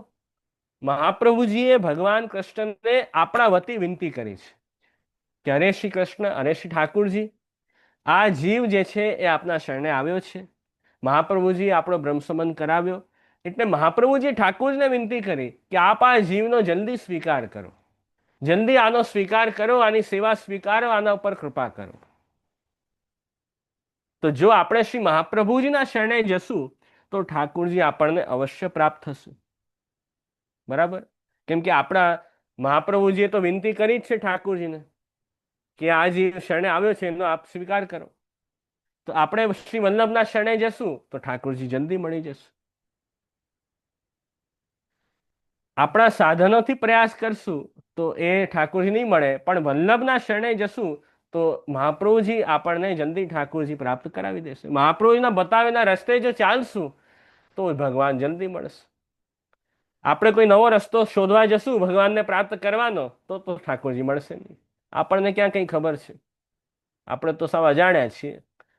મહાપ્રભુજીએ ભગવાન કૃષ્ણને આપણા વતી વિનંતી કરી છે કે અરે શ્રી કૃષ્ણ, અરે શ્રી ઠાકુરજી, આ જીવ જે છે એ આપના શરણે આવ્યો છે. મહાપ્રભુજી આપણો બ્રહ્મ સંબંધ કરાવ્યો, એટલે મહાપ્રભુજી ઠાકુરજીને વિનંતી કરી કે આપ આ જીવનો જલ્દી સ્વીકાર કરો, જલ્દી આનો સ્વીકાર કરો, આની સેવા સ્વીકારો, આના ઉપર કૃપા કરો. તો જો આપણે શ્રી મહાપ્રભુજીના શરણે જશું તો ઠાકુરજી આપણને અવશ્ય પ્રાપ્ત થશે. બરાબર? કેમ કે આપણા મહાપ્રભુજીએ તો વિનંતી કરી જ છે ઠાકુરજીને કે આ જે શરણે આવ્યો છે એનો આપ સ્વીકાર કરો. તો આપણે શ્રી વલ્લભના શરણે જશું તો ઠાકુરજી જલ્દી મળી જશે. આપણા સાધનોથી પ્રયાસ કરશું તો એ ઠાકુરજી નહીં મળે, પણ વલ્લભના શરણે જશું તો મહાપ્રભુજી આપણને જલ્દી ઠાકુરજી પ્રાપ્ત કરાવી દેશે. મહાપ્રભુજીના બતાવેલા રસ્તે જો ચાલશું તો ભગવાન જલ્દી મળશે. આપણે કોઈ નવો રસ્તો શોધવા જશું ભગવાનને પ્રાપ્ત કરવાનો તો ઠાકોરજી મળશે નહીં. આપણને ક્યાં કંઈ ખબર છે? આપણે તો સાવ અજાણ્યા છીએ.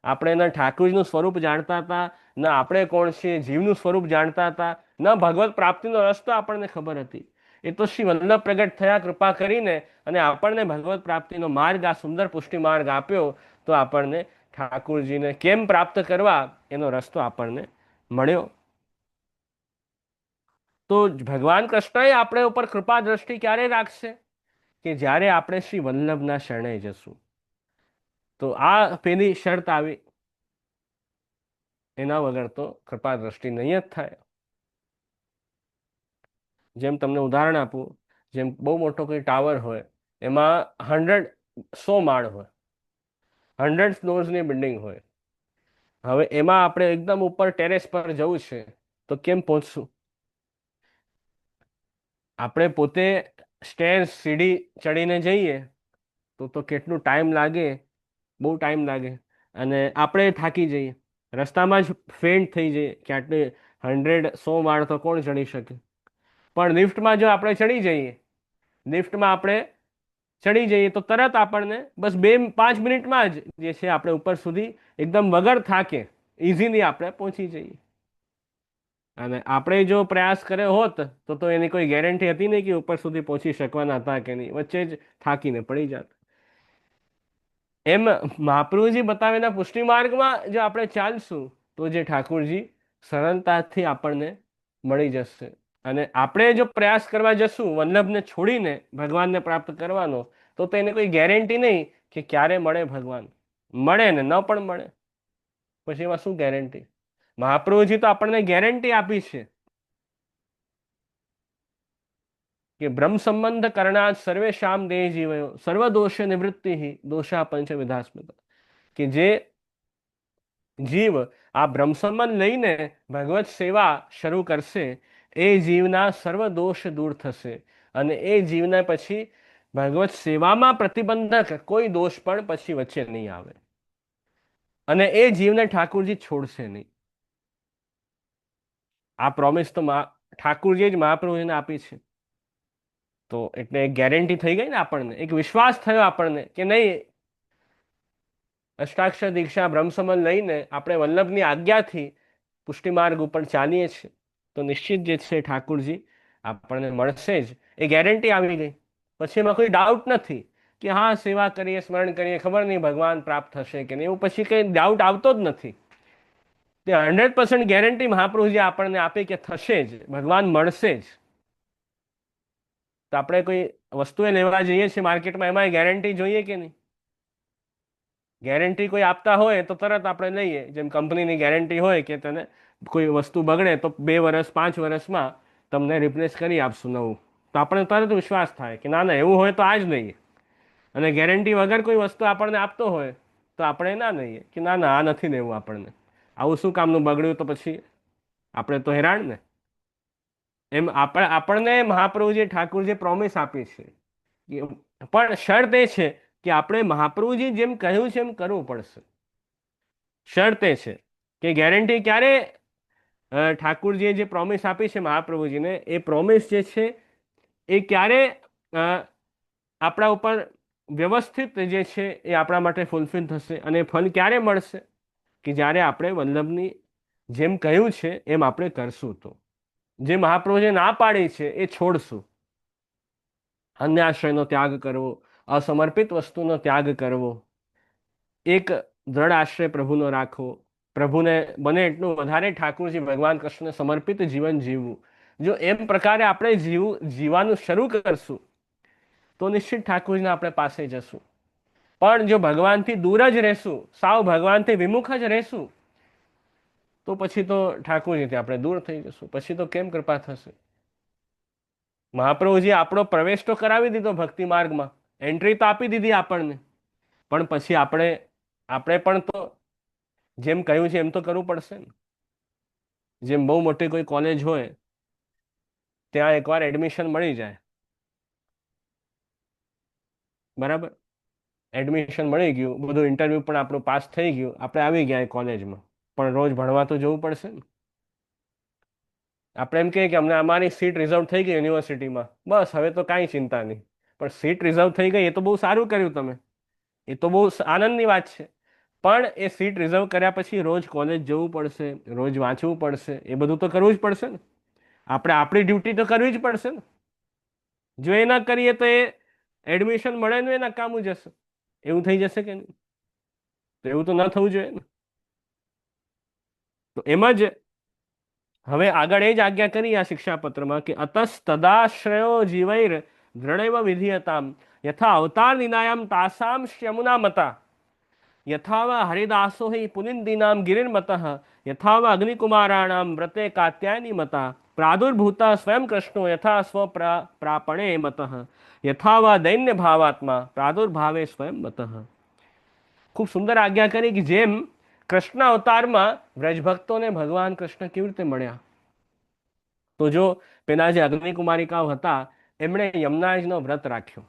આપણે ન ઠાકોરજીનું સ્વરૂપ જાણતા હતા, ન આપણે કોણ છીએ જીવનું સ્વરૂપ જાણતા હતા, ન ભગવત પ્રાપ્તિનો રસ્તો આપણને ખબર હતી. એ તો શ્રી વલ્લભ પ્રગટ થયા કૃપા કરીને અને આપણને ભગવત પ્રાપ્તિનો માર્ગ, આ સુંદર પુષ્ટિ માર્ગ આપ્યો, તો આપણને ઠાકોરજીને કેમ પ્રાપ્ત કરવા એનો રસ્તો આપણને મળ્યો. તો ભગવાન કૃષ્ણએ આપણે ઉપર કૃપા દ્રષ્ટિ ક્યારે રાખશે? કે જ્યારે આપણે શ્રી વલ્લભના શરણે જશું. તો આ પેલી શરત આવી, એના વગર તો કૃપા દ્રષ્ટિ નહીં જ થાય. જેમ તમને ઉદાહરણ આપું, જેમ બહુ મોટો કોઈ ટાવર હોય, એમાં 100 માળ હોય, 100 ફ્લોર્સની બિલ્ડિંગ હોય. હવે એમાં આપણે એકદમ ઉપર ટેરેસ પર જવું છે તો કેમ પહોંચશું? આપણે પોતે સ્ટેર્સ, સીડી ચડીને જઈએ તો કેટલું ટાઈમ લાગે, બહુ ટાઈમ લાગે, અને આપણે થાકી જઈએ, રસ્તામાં જ ફેન્ટ થઈ જઈએ કે આટલે 100 માળ તો કોણ ચડી શકે. પણ લિફ્ટમાં જો આપણે ચડી જઈએ, લિફ્ટમાં આપણે ચડી જઈએ તો તરત આપણને બસ 2-5 મિનિટમાં જ જે છે આપણે ઉપર સુધી એકદમ વગર થાકે ઇઝીલી આપણે પહોંચી જઈએ. અને આપણે જો પ્રયાસ કર્યો હોત તો એની કોઈ ગેરંટી હતી નહીં કે ઉપર સુધી પહોંચી શકવાના હતા કે નહીં, વચ્ચે જ થાકીને પડી જાત. એમ મહાપ્રભુજી બતાવેલા પુષ્ટિ માર્ગમાં જો આપણે ચાલશું તો જે ઠાકુરજી સરળતાથી આપણને મળી જશે. અને આપણે જો પ્રયાસ કરવા જશું વલ્લભને છોડીને ભગવાનને પ્રાપ્ત કરવાનો, તો એને કોઈ ગેરંટી નહીં કે ક્યારે મળે ભગવાન. મળે ને ન પણ મળે, પછી એમાં શું ગેરંટી? મહાપ્રભુજી તો આપણને ગેરંટી આપી છે કે બ્રહ્મ સંબંધ કરણાત સર્વેશામ દેહ જીવયો સર્વ દોષ નિવૃત્તિ દોષા પંચ વિધાસ્મૃત, કે જે જીવ આ બ્રહ્મ સંબંધ લઈને ભગવત સેવા શરૂ કરશે એ જીવના સર્વ દોષ દૂર થશે, અને એ જીવને પછી ભગવત સેવામાં પ્રતિબંધક કોઈ દોષ પણ પછી વચ્ચે નહીં આવે, અને એ જીવને ઠાકુરજી છોડશે નહીં. આ પ્રોમિસ તો ઠાકુરજી જ મહાપ્રભુજીને આપી છે. તો એટલે એક ગેરંટી થઈ ગઈ ને, આપણને એક વિશ્વાસ થયો આપણને કે નહીં, અષ્ટાક્ષર દીક્ષા બ્રહ્મસંબંધ લઈને આપણે વલ્લભની આજ્ઞાથી પુષ્ટિ માર્ગ ઉપર ચાલીએ છીએ તો નિશ્ચિત જે છે ઠાકુરજી આપણને મળશે જ, એ ગેરંટી આવી ગઈ. પછી એમાં કોઈ ડાઉટ નથી કે હા સેવા કરીએ સ્મરણ કરીએ ખબર નહીં ભગવાન પ્રાપ્ત થશે કે નહીં, એવું પછી કંઈ ડાઉટ આવતો જ નથી. તે 100% ગેરંટી મહાપ્રભુજી આપણને આપે કે થશે જ, ભગવાન મળશે જ. તો આપણે કોઈ વસ્તુએ લેવા જઈએ છીએ માર્કેટમાં, એમાં ગેરંટી જોઈએ કે નહીં? ગેરંટી કોઈ આપતા હોય તો તરત આપણે લઈએ, જેમ કંપનીની ગેરંટી હોય કે તને કોઈ વસ્તુ બગડે તો 2 વર્ષ 5 વર્ષમાં તમને રિપ્લેસ કરી આપશું નવું, તો આપણે તરત વિશ્વાસ થાય કે ના ના એવું હોય તો આ જ લઈએ. અને ગેરંટી વગર કોઈ વસ્તુ આપણને આપતો હોય તો આપણે ના લઈએ કે ના ના આ નથી લેવું, આપણને આવું શું કામનું બગડ્યું તો પછી આપણે તો હેરાન ને. એમ આપણને મહાપ્રભુજી ઠાકુરજી પ્રોમિસ આપી છે, પણ શરત એ છે કે આપણે મહાપ્રભુજી જેમ કહ્યું છે એમ કરવું પડશે. શરત એ છે કે ગેરંટી ક્યારે, ઠાકુરજીએ જે પ્રોમિસ આપી છે મહાપ્રભુજીને, એ પ્રોમિસ જે છે એ ક્યારે આપણા ઉપર વ્યવસ્થિત જે છે એ આપણા માટે ફૂલફિલ થશે, અને ફલ ક્યારે મળશે કે જ્યારે આપણે વલ્લભની જેમ કહ્યું છે એમ આપણે કરશું. તો જે મહાપ્રભુજીએ ના પાડી છે એ છોડશું. અન્યાશ્રયનો ત્યાગ કરવો, અસમર્પિત વસ્તુનો ત્યાગ કરવો, એક દ્રઢ આશ્રય પ્રભુનો રાખવો, પ્રભુને બને એટલું વધારે ઠાકુરજી ભગવાન કૃષ્ણને સમર્પિત જીવન જીવવું. જો એમ પ્રકારે આપણે જીવવાનું શરૂ કરશું તો નિશ્ચિત ઠાકુરજીને આપણે પાસે જશું. પણ જો ભગવાનથી દૂર જ રહેશું, સાવ ભગવાનથી વિમુખ જ રહેશું, તો પછી તો ઠાકુરજીથી આપણે દૂર થઈ જશું. પછી તો કેમ કૃપા થશે? મહાપ્રભુજી આપણો પ્રવેશ તો કરાવી દીધો ભક્તિ માર્ગમાં, એન્ટ્રી તો આપી દીધી આપણને, પણ પછી આપણે પણ તો જેમ કહ્યું છે એમ તો કરવું પડશે ને. જેમ બહુ મોટી કોઈ કોલેજ હોય ત્યાં એકવાર એડમિશન મળી જાય, બરાબર, એડમિશન મળી ગયું, બધું ઇન્ટરવ્યુ પણ આપણું પાસ થઈ ગયું, આપણે આવી ગયા એ કોલેજમાં, પણ રોજ ભણવા તો જવું પડશે ને. આપણે એમ કહીએ કે અમને અમારી સીટ રિઝર્વ થઈ ગઈ યુનિવર્સિટીમાં, બસ હવે તો કાંઈ ચિંતા નહીં. પણ સીટ રિઝર્વ થઈ ગઈ એ તો બહુ સારું કર્યું તમે, એ તો બહુ આનંદની વાત છે, પણ એ સીટ રિઝર્વ કર્યા પછી રોજ કોલેજ જવું પડશે, રોજ વાંચવું પડશે, એ બધું તો કરવું જ પડશે ને. આપણે આપણી ડ્યુટી તો કરવી જ પડશે ને. જો એ ના કરીએ તો એ એડમિશન મળે ને એ નકામું જશે, એવું થઈ જશે કે નહીં? તો એવું તો ન થવું જોઈએ ને. તો એમ જ હવે આગળ એ જ આજ્ઞા કરી આ શિક્ષાપત્રમાં કે અતસ્તદાશ્રયો જીવૈર દ્રણૈવ વિધિયતામ યથા અવતાર દિનાયામ તાસામ શ્યમુના મતા યથાવા હરિદાસો હિ પુનિંદીનામ ગિરિર્મતઃ યથાવા અગ્નિકુમારાણામ વ્રતે કાત્યાયની મતા પ્રાદુર્ભૂતા સ્વયં કૃષ્ણો યથા સ્વ પ્રાપણે મતઃ યથાવા દૈન્ય ભાવાત્મા પ્રાદુર્ભાવે સ્વયં મતઃ. ખૂબ સુંદર આજ્ઞા કરી કે જેમ કૃષ્ણ અવતારમાં વ્રજભક્તોને ભગવાન કૃષ્ણ કેવી રીતે મળ્યા, તો જો પેલા જે અગ્નિકુમારિકાઓ હતા એમણે યમનાજનો વ્રત રાખ્યો,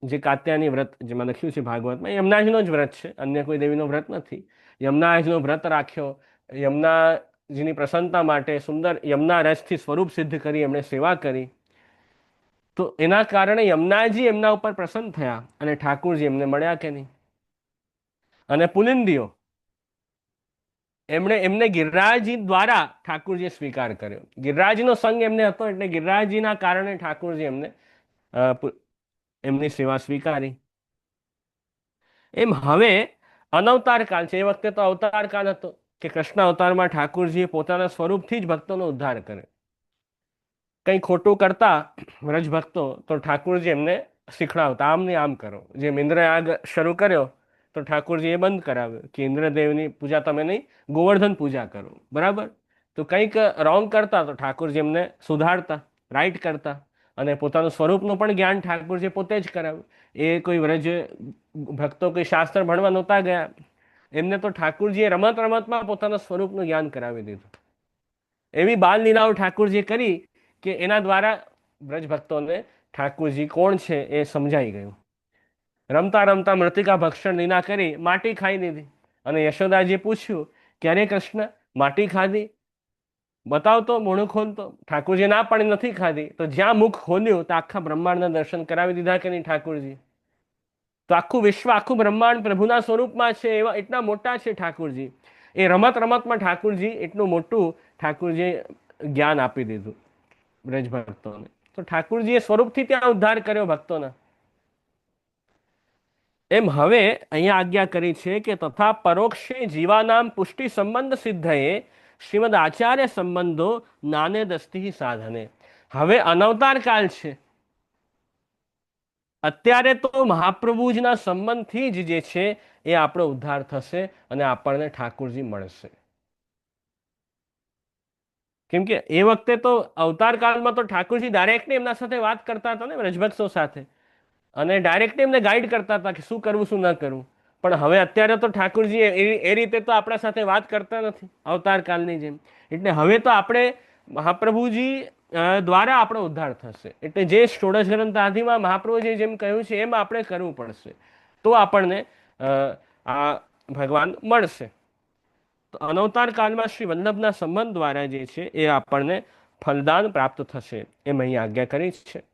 જે કાત્યાની વ્રત જેમાં લખ્યું છે ભાગવતમાં, યમનાજનો જ વ્રત છે, અન્ય કોઈ દેવીનો વ્રત નથી. યમનાજનો વ્રત રાખ્યો, યમુનાજીની પ્રસન્નતા માટે સુંદર યમુના રસથી સ્વરૂપ સિદ્ધ કરી એમણે સેવા કરી, તો એના કારણે યમુનાજી એમના ઉપર પ્રસન્ન થયા અને ઠાકુરજી એમને મળ્યા કે નહીં. અને પુલિંદીઓ એમને ગિરિરાજજી દ્વારા ઠાકુરજીએ સ્વીકાર કર્યો, ગિરિરાજનો સંગ એમને હતો એટલે ગિરિરાજજીના કારણે ઠાકુરજી એમની સેવા સ્વીકારી. એમ હવે અનવતાર કાળ છે, એ વખતે તો અવતાર કાળ હતો કે કૃષ્ણ અવતારમાં ઠાકુરજીએ પોતાના સ્વરૂપથી જ ભક્તોનો ઉદ્ધાર કરે. કંઈ ખોટું કરતા વ્રજ ભક્તો તો ઠાકુરજી એમને શીખડાવતા, આમ ને આમ કરો. જેમ ઇન્દ્રયાગ શરૂ કર્યો તો ઠાકોરજીએ બંધ કરાવ્યો કે ઇન્દ્રદેવની પૂજા તમે નહીં, ગોવર્ધન પૂજા કરો. બરાબર? તો કંઈક રોંગ કરતા તો ઠાકોરજી એમને સુધારતા, રાઈટ કરતા, અને પોતાનું સ્વરૂપનું પણ જ્ઞાન ઠાકોરજી પોતે જ કરાવ્યું. એ કોઈ વ્રજ ભક્તો કોઈ શાસ્ત્ર ભણવા નહોતા ગયા, એમને તો ઠાકોરજીએ રમત રમતમાં પોતાના સ્વરૂપનું જ્ઞાન કરાવી દીધું. એવી બાલ લીલાઓ ઠાકોરજીએ કરી કે એના દ્વારા વ્રજ ભક્તોને ઠાકોરજી કોણ છે એ સમજાઈ ગયું. રમતા રમતા મૃતિકા ભક્ષણ લીલા કરી માટી ખાઈ લીધી, અને યશોદાજીએ પૂછ્યું કે અરે કૃષ્ણ, માટી ખાધી, બતાવતો, મોઢું ખોલતો. ઠાકોરજી ના પાડી નથી ખાધી. તો જ્યાં મુખ ખોલ્યું તો આખા બ્રહ્માંડના દર્શન કરાવી દીધા કે નહીં ઠાકોરજી? તો આખું વિશ્વ, આખું બ્રહ્માંડ પ્રભુના સ્વરૂપમાં છે, એવા એટલા મોટા છે ઠાકોરજી. એ રમત રમતમાં ઠાકોરજી એટલું મોટું ઠાકોરજીએ જ્ઞાન આપી દીધું બ્રજ ભક્તોને. તો ઠાકોરજીએ સ્વરૂપથી ત્યાં ઉદ્ધાર કર્યો ભક્તોના. એમ હવે અહીંયા આજ્ઞા કરી છે કે તથા પરોક્ષે જીવાનામ પુષ્ટિ સંબંધ સિદ્ધયે શ્રીમદ આચાર્ય સંબંધો નાને દસ્તી સાધને. હવે અનવતાર કાળ છે, અત્યારે તો મહાપ્રભુજીના સંબંધથી જ જે છે એ આપણો ઉદ્ધાર થશે અને આપણને ઠાકોરજી મળશે. કેમ કે એ વખતે તો અવતાર કાળમાં તો ઠાકોરજી ડાયરેક્ટલી એમના સાથે વાત કરતા હતા ને, વ્રજભક્તો સાથે, અને ડાયરેક્ટલી એમને ગાઈડ કરતા હતા કે શું કરવું શું ન કરવું. પણ હવે અત્યારે તો ઠાકોરજી એ રીતે તો આપણા સાથે વાત કરતા નથી અવતાર કાળની જેમ. એટલે હવે તો આપણે મહાપ્રભુજી દ્વારા આપણો ઉદ્ધાર થશે. એટલે જે ષોડશ ગ્રંથ આદિમાં મહાપ્રભુજીએ જેમ કહ્યું છે એમ આપણે કરવું પડશે, તો આપણને આ ભગવાન મળશે. તો અનવતાર કાળમાં શ્રી વલ્લભના સંબંધ દ્વારા જે છે એ આપણને ફલદાન પ્રાપ્ત થશે, એમ અહીં આજ્ઞા કરી છે.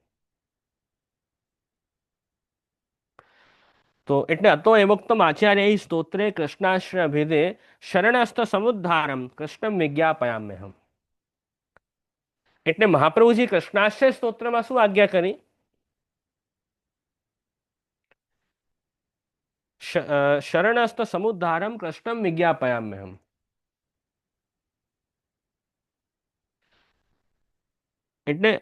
તો એટલે અતો એવોક્તમ આચાર્ય સ્તોત્રે કૃષ્ણાશ્રય ભેદે શરણસ્થ સમુદ્ધારમ કૃષ્ણમ વિજ્ઞાપયામ્યહમ. એટલે મહાપ્રભુજી કૃષ્ણાશ્રય સ્તોત્રમાં શું આજ્ઞા કરી? શરણસ્થ સમુદ્ધારમ કૃષ્ણમ વિજ્ઞાપયામ્યહમ. એટલે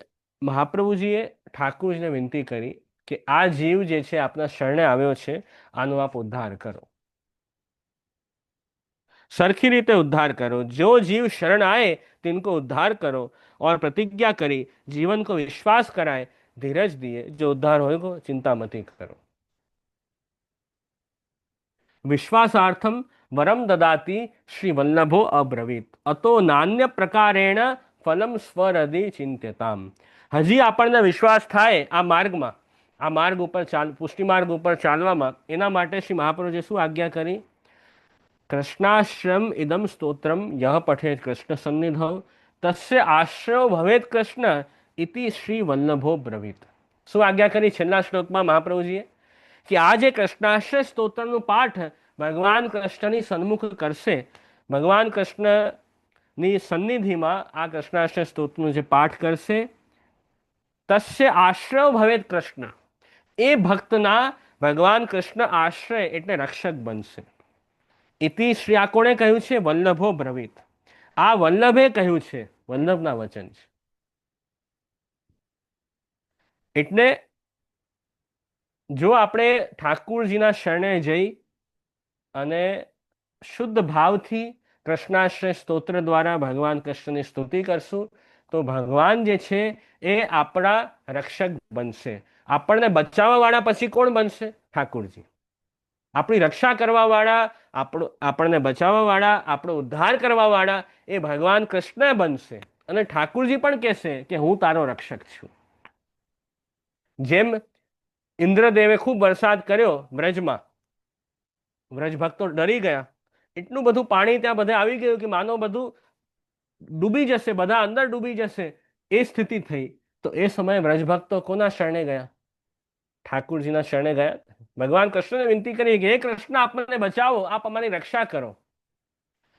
મહાપ્રભુજીએ ઠાકોરજીને વિનંતી કરી કે આ જીવ જે છે આપના શરણે આવ્યો છે, આનો આપ ઉદ્ધાર કરો, સરખી રીતે ઉદ્ધાર કરો. જો जीव शरण आए तिनको उद्धार करो, और प्रतिज्ञा करी जीवन को विश्वास कराए, धीरज दिए जो उद्धार होएगो चिंता मत करो. विश्वासार्थम वरम ददाति श्री वल्लभो अब्रवीत अतो नान्य प्रकारेण फलम स्वरदि चिंत्यताम. હજી આપણને વિશ્વાસ થાય આ માર્ગમાં, આ માર્ગ ઉપર પુષ્ટિ માર્ગ ઉપર ચાલવામાં, એના માટે શ્રી મહાપ્રભુએ શું આજ્ઞા કરી? કૃષ્ણાશ્રમ ઇદમ સ્તોત્રમ યહ પઠેત કૃષ્ણ સન્નિધૌ તસ્ય આશ્રયો ભવેત કૃષ્ણ ઇતિ શ્રી વલ્લભો બ્રવીત. શું આજ્ઞા કરી છેલ્લા શ્લોકમાં મહાપ્રભુજીએ? કે આ જે કૃષ્ણાશ્રય સ્તોત્રનું પાઠ ભગવાન કૃષ્ણની સન્મુખ કરશે, ભગવાન કૃષ્ણની સન્નિધિમાં આ કૃષ્ણાશ્રય સ્તોત્રનું જે પાઠ કરશે, તસ્ય આશ્રય ભવેત કૃષ્ણ, એ ભક્તના ભગવાન કૃષ્ણ આશ્રય એટલે રક્ષક બનશે. ઇતિ શ્રી આ કોણે કહ્યું છે? વલ્લભો બ્રવીત. આ વલ્લભે કહ્યું છે, વલ્લભના વચન છે. એટલે જો આપણે ઠાકુરજીના શરણે જઈ અને શુદ્ધ ભાવથી કૃષ્ણાશ્રય સ્તોત્ર દ્વારા ભગવાન કૃષ્ણની સ્તુતિ કરશું, તો ભગવાન જે છે એ આપણા રક્ષક બનશે. આપણને બચાવવા વાળા પછી કોણ બનશે? ઠાકુરજી. આપણી રક્ષા કરવા વાળા, આપણને બચાવવા વાળા, આપણો ઉદ્ધાર કરવા વાળા એ ભગવાન કૃષ્ણ બનશે. અને ઠાકુરજી પણ કહેશે કે હું તારો રક્ષક છું. જેમ ઇન્દ્રદેવે ખૂબ વરસાદ કર્યો બ્રજમાં, વ્રજ ભક્તો ડરી ગયા, એટલું બધું પાણી ત્યાં બધે આવી ગયું કે માનો બધું ડૂબી જશે, બધા અંદર ડૂબી જશે, એ સ્થિતિ થઈ. તો એ સમયે વ્રજભક્તો કોના શરણે ગયા? ઠાકુરજીના શરણે ગયા. ભગવાન કૃષ્ણને વિનંતી કરી કે હે કૃષ્ણ, આપ મને બચાવો, આપ અમારી રક્ષા કરો.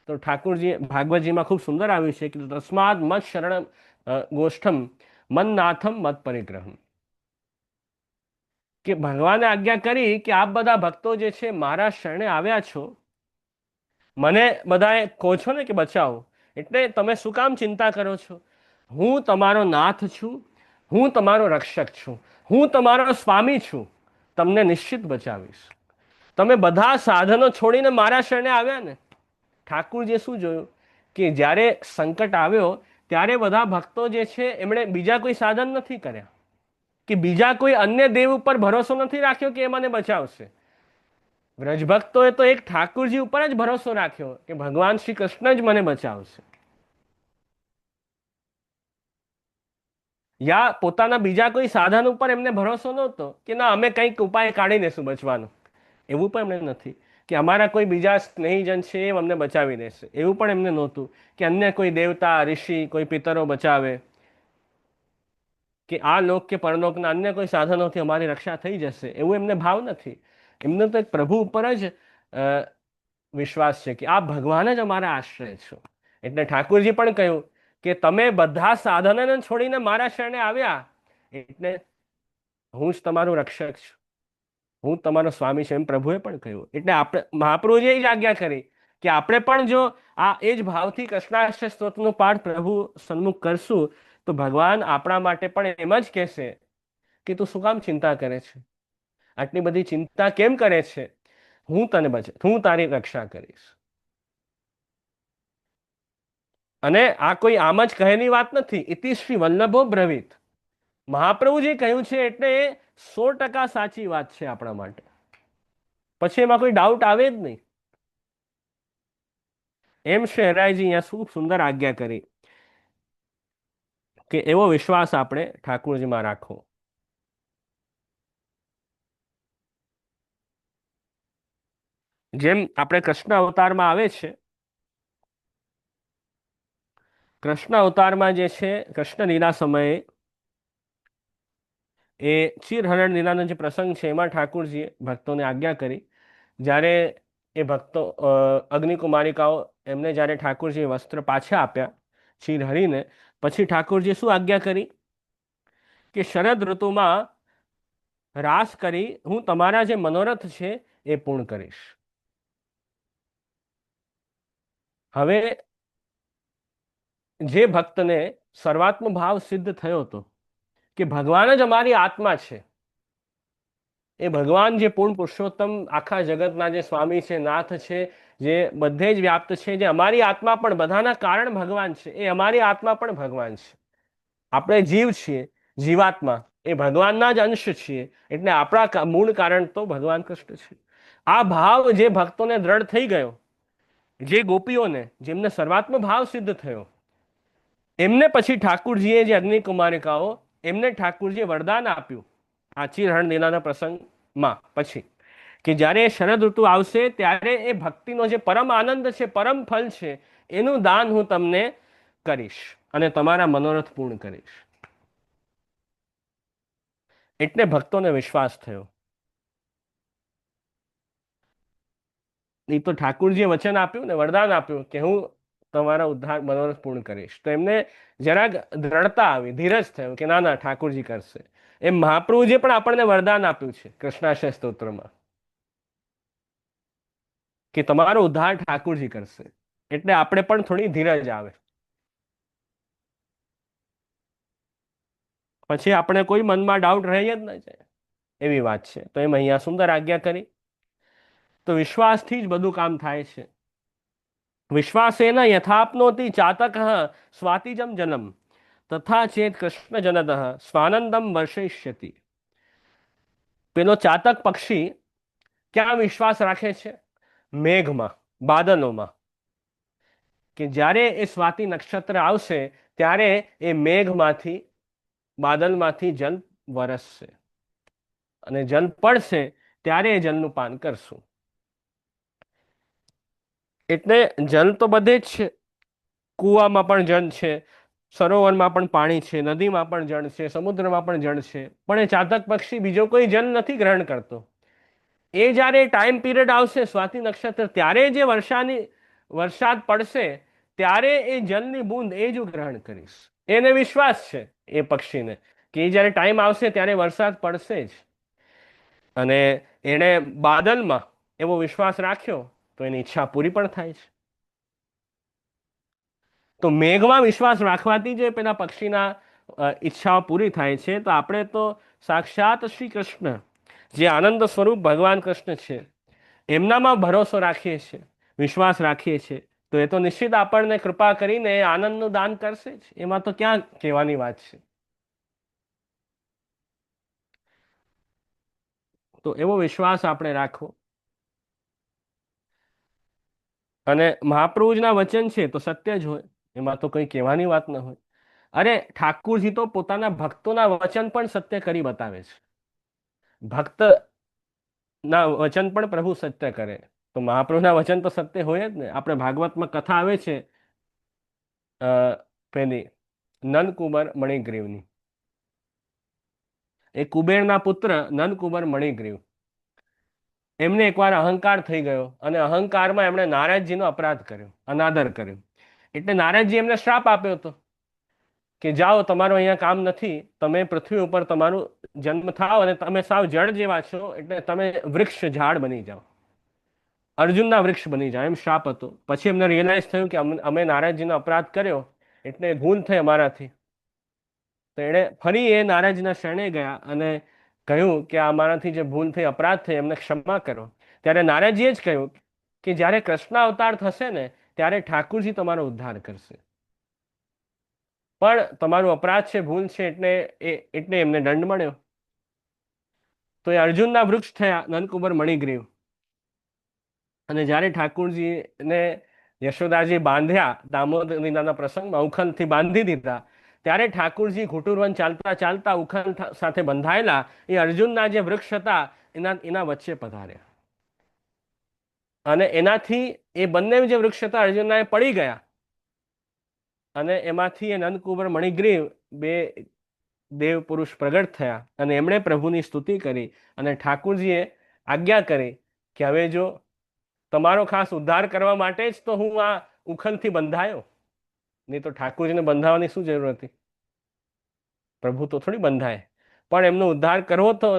તો ઠાકુરજી ભાગવતજીમાં ખૂબ સુંદર આવ્યું છે કે તસ્માદ મત શરણ ગોષ્ઠમ મન્નાથમ મત પરિગ્રહમ. કે ભગવાને આજ્ઞા કરી કે આપ બધા ભક્તો જે છે મારા શરણે આવ્યા છો, મને બધાએ કહો છો ને કે બચાવો, એટલે તમે શું કામ ચિંતા કરો છો? હું તમારો નાથ છું, હું તમારો રક્ષક છું, હું તમારો સ્વામી છું, તમને નિશ્ચિત બચાવીશ. તમે બધા સાધનો છોડીને મારા શરણે આવ્યા ને. ઠાકુરજીએ શું જોયું કે જ્યારે સંકટ આવ્યો ત્યારે બધા ભક્તો જે છે એમણે બીજા કોઈ સાધન નથી કર્યા, કે બીજા કોઈ અન્ય દેવ ઉપર ભરોસો નથી રાખ્યો કે એ મને બચાવશે. વ્રજભક્તોએ તો એક ઠાકુરજી ઉપર જ ભરોસો રાખ્યો કે ભગવાન શ્રી કૃષ્ણ જ મને બચાવશે. યા પોતાના બીજા કોઈ સાધન ઉપર એમને ભરોસો નહોતો કે ના અમે કંઈક ઉપાય કાઢી લેશું બચવાનો. એવું પણ એમને નથી કે અમારા કોઈ બીજા સ્નેહીજન છે એ અમને બચાવી દેશે. એવું પણ એમને નહોતું કે અન્ય કોઈ દેવતા ઋષિ કોઈ પિતરો બચાવે, કે આ લોક કે પરલોકના અન્ય કોઈ સાધનોથી અમારી રક્ષા થઈ જશે, એવું એમને ભાવ નથી. એમને તો એક પ્રભુ ઉપર જ વિશ્વાસ છે કે આ ભગવાન જ અમારા આશ્રય છો. એટલે ઠાકુરજી પણ કહ્યું કે તમે બધા સાધનોને છોડીને મારા શરણે આવ્યા એટલે હું જ તમારું રક્ષક છું, હું તમારો સ્વામી છું, એમ પ્રભુએ પણ કહ્યું. એટલે આપણે મહાપ્રભુજીએ જ આજ્ઞા કરી કે આપણે પણ જો આ એ જ ભાવથી કૃષ્ણાષ્ટક સ્તોત્રનો પાઠ પ્રભુ સન્મુખ કરશું તો ભગવાન આપણા માટે પણ એમ જ કહેશે કે તું શું કામ ચિંતા કરે છે, આટલી બધી ચિંતા કેમ કરે છે, હું તને હું તારી રક્ષા કરીશ. અને આ કોઈ આમ જ કહેની વાત નથી. ઇતિ શ્રી વલ્લભો બ્રવીત. મહાપ્રભુજી કહ્યું છે એટલે એ 100% સાચી વાત છે આપણા માટે. પછી એમાં કોઈ ડાઉટ આવે જ નહીં. એમ શહેરાયજી અહીંયા શું સુંદર આજ્ઞા કરી કે એવો વિશ્વાસ આપણે ઠાકુરજીમાં રાખવો. જેમ આપણે કૃષ્ણ અવતારમાં આવે છે, કૃષ્ણ અવતારમાં જે છે કૃષ્ણ લીલા સમયે એ ચીરહરણ લીલાનો જે પ્રસંગ છે એમાં ઠાકુરજીએ ભક્તોને આજ્ઞા કરી. જ્યારે એ ભક્તો અગ્નિકુમારિકાઓ એમને જ્યારે ઠાકુરજીએ વસ્ત્ર પાછા આપ્યા ચીરહરીને, પછી ઠાકુરજીએ શું આજ્ઞા કરી કે શરદ ઋતુમાં રાસ કરી હું તમારા જે મનોરથ છે એ પૂર્ણ કરીશ. હવે જે ભક્તને સર્વાત્મ ભાવ સિદ્ધ થયો હતો કે ભગવાન જ અમારી આત્મા છે, એ ભગવાન જે પૂર્ણ પુરુષોત્તમ આખા જગતના જે સ્વામી છે, નાથ છે, જે બધે જ વ્યાપ્ત છે, જે અમારી આત્મા પણ બધાના કારણ ભગવાન છે, એ અમારી આત્મા પણ ભગવાન છે. આપણે જીવ છીએ, જીવાત્મા, એ ભગવાનના જ અંશ છીએ, એટલે આપણા મૂળ કારણ તો ભગવાન કૃષ્ણ છે. આ ભાવ જે ભક્તોને દ્રઢ થઈ ગયો, જે ગોપીઓને જેમને સર્વાત્મ ભાવ સિદ્ધ થયો, એમને પછી ઠાકુરજીએ જે અગ્નિકુમારિકાઓ એમને ઠાકુરજીએ વરદાન આપ્યું આ ચીરહરણ લીલાના પ્રસંગમાં પછી કે જ્યારે શરદ ઋતુ આવશે ત્યારે એ ભક્તિનો જે પરમ આનંદ છે, પરમ ફલ છે, એનું દાન હું તમને કરીશ અને તમારા મનોરથ પૂર્ણ કરીશ. એટલે ભક્તોને વિશ્વાસ થયો. એ તો ઠાકુરજીએ વચન આપ્યું ને, વરદાન આપ્યું કે હું તમારા ઉદ્ધાર મનોરથ પૂર્ણ કરીશ, તો એમને જરાક દ્રઢતા આવી, ધીરજ થયો કે ના ના ઠાકુરજી કરશે. એમ મહાપ્રભુજીએ પણ આપણને વરદાન આપ્યું છે કૃષ્ણાષ્ટક સ્તોત્રમાં કે તમારો ઉદ્ધાર ઠાકુરજી કરશે. એટલે આપણે પણ થોડી ધીરજ આવે, પછી આપણે કોઈ મનમાં ડાઉટ રહી જ ન જાય એવી વાત છે. તો એમ અહીંયા સુંદર આજ્ઞા કરી. તો વિશ્વાસથી જ બધું કામ થાય છે. વિશ્વાસેન યથાપ્નોતિ ચાતક સ્વાતિજમ જલમ તથા ચેત કૃષ્ણ જનદ સ્વાનંદમ વર્ષયિષ્યતિ. પેલો ચાતક પક્ષી ક્યાં વિશ્વાસ રાખે છે? મેઘમાં, બાદલોમાં, કે જ્યારે એ સ્વાતિ નક્ષત્ર આવશે ત્યારે એ મેઘમાંથી, બાદલમાંથી જલ વરસશે અને જલ પડશે ત્યારે એ જલનું પાન કરશું. એટલે જલ તો બધે જ છે, કૂવામાં પણ જળ છે, સરોવરમાં પણ પાણી છે, નદીમાં પણ જળ છે, સમુદ્રમાં પણ જળ છે, પણ એ ચાતક પક્ષી બીજો કોઈ જલ નથી ગ્રહણ કરતો. એ જ્યારે ટાઈમ પીરિયડ આવશે સ્વાતિ નક્ષત્ર ત્યારે જે વરસાદ પડશે ત્યારે એ જલની બૂંદ એ જ ગ્રહણ કરીશ. એને વિશ્વાસ છે એ પક્ષીને કે એ જ્યારે ટાઈમ આવશે ત્યારે વરસાદ પડશે જ. અને એણે બાદલમાં એવો વિશ્વાસ રાખ્યો તો એની ઈચ્છા પૂરી પણ થાય છે. તો મેઘમાં વિશ્વાસ રાખવાથી જે પેલા પક્ષીના ઈચ્છાઓ પૂરી થાય છે. તો આપણે તો સાક્ષાત શ્રી કૃષ્ણ જે આનંદ સ્વરૂપ ભગવાન કૃષ્ણ છે એમનામાં ભરોસો રાખીએ છીએ, વિશ્વાસ રાખીએ છીએ, તો એ તો નિશ્ચિત આપણને કૃપા કરીને આનંદનું દાન કરશે જ. એમાં તો ક્યાં કહેવાની વાત છે. તો એવો વિશ્વાસ આપણે રાખવો. અને મહાપ્રભુજીના વચન છે તો સત્ય જ હોય, એમાં તો કંઈ કહેવાની વાત ન હોય. અરે ઠાકુરજી તો પોતાના ભક્તોના વચન પણ સત્ય કરી બતાવે છે. ભક્તના વચન પણ પ્રભુ સત્ય કરે, તો મહાપ્રભુના વચન તો સત્ય હોય જ ને. આપણે ભાગવતમાં કથા આવે છે પેલી નંદકુમાર મણિગ્રીવની. એ કુબેરના પુત્ર નંદકુમાર મણિગ્રીવ, એમને એકવાર અહંકાર થઈ ગયો અને અહંકારમાં એમણે નારાયણજીનો અપરાધ કર્યો, અનાદર કર્યો. એટલે નારાયણજી એમને શ્રાપ આપ્યો હતો કે જાઓ, તમારું અહીંયા કામ નથી, તમે પૃથ્વી ઉપર તમારું જન્મ થાવ અને તમે સાવ જળ જેવા છો, એટલે તમે વૃક્ષ ઝાડ બની જાઓ, અર્જુનના વૃક્ષ બની જાઓ, એમ શ્રાપ હતો. પછી એમને રિયલાઇઝ થયું કે અમે નારાયણજીનો અપરાધ કર્યો, એટલે ભૂલ થઈ અમારાથી. તો એણે ફરી એ નારાયણજીના શરણે ગયા અને કહ્યું કે આ મારાથી જે ભૂલ થઈ, અપરાધ થઈ, એમને ક્ષમા કરો. ત્યારે નારાયણજીએ જ કહ્યું કે જ્યારે કૃષ્ણ અવતાર થશે ને ત્યારે ઠાકુરજી તમારો ઉદ્ધાર કરશે, પણ તમારો અપરાધ છે, ભૂલ છે, એટલે એમને દંડ મળ્યો. તો એ અર્જુનના વૃક્ષ થયા નંદકુમાર મણિગ્રીવ. અને જ્યારે ઠાકુરજીને યશોદાજી બાંધ્યા દામોદર લીલાના પ્રસંગમાં, ઉખલથી બાંધી દીધા, ત્યારે ઠાકુરજી ઘૂંટુરવન ચાલતા ચાલતા ઉખલ સાથે બંધાયેલા એ અર્જુનના જે વૃક્ષ હતા એના વચ્ચે પધાર્યા. અને એનાથી એ બંને જે વૃક્ષ હતા અર્જુનના એ પડી ગયા, અને એમાંથી એ નંદકુમાર મણિગ્રીવ બે દેવ પુરુષ પ્રગટ થયા અને એમણે પ્રભુની સ્તુતિ કરી. અને ઠાકુરજીએ આજ્ઞા કરી કે હવે જો તમારો ખાસ ઉદ્ધાર કરવા માટે જ તો હું આ ઉખલથી બંધાયો, નહીં તો ઠાકુરજીને બંધાવવાની શું જરૂર હતી? પ્રભુ તો થોડી બંધાય. પણ એમનો ઉદ્ધાર કરવો તો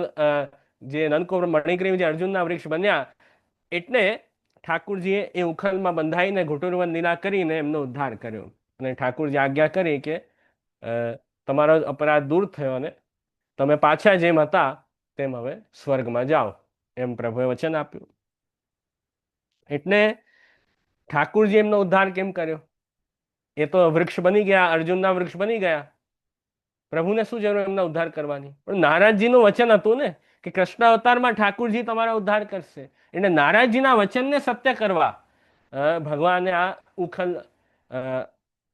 જે નંદકુમાર મણિગ્રીવ જે અર્જુનના વૃક્ષ બન્યા, એટલે ઠાકુરજીએ એ ઉખલમાં બંધાઈને ઘૂંટુરવન લીલા કરીને એમનો ઉદ્ધાર કર્યો. અને ઠાકુરજી આજ્ઞા કરી કે તમારો અપરાધ દૂર થયો અને તમે પાછા જેમ હતા તેમ હવે સ્વર્ગમાં જાઓ, એમ પ્રભુએ વચન આપ્યું. એટલે ઠાકુરજી એમનો ઉદ્ધાર કેમ કર્યો? એ તો વૃક્ષ બની ગયા, અર્જુનના વૃક્ષ બની ગયા, પ્રભુને શું જરૂર એમના ઉદ્ધાર કરવાની? પણ નારાયણજીનું વચન હતું ને કે કૃષ્ણ અવતારમાં ઠાકુરજી તમારા ઉદ્ધાર કરશે. એટલે નારાયણજીના વચનને સત્ય કરવા ભગવાને આ ઉખલ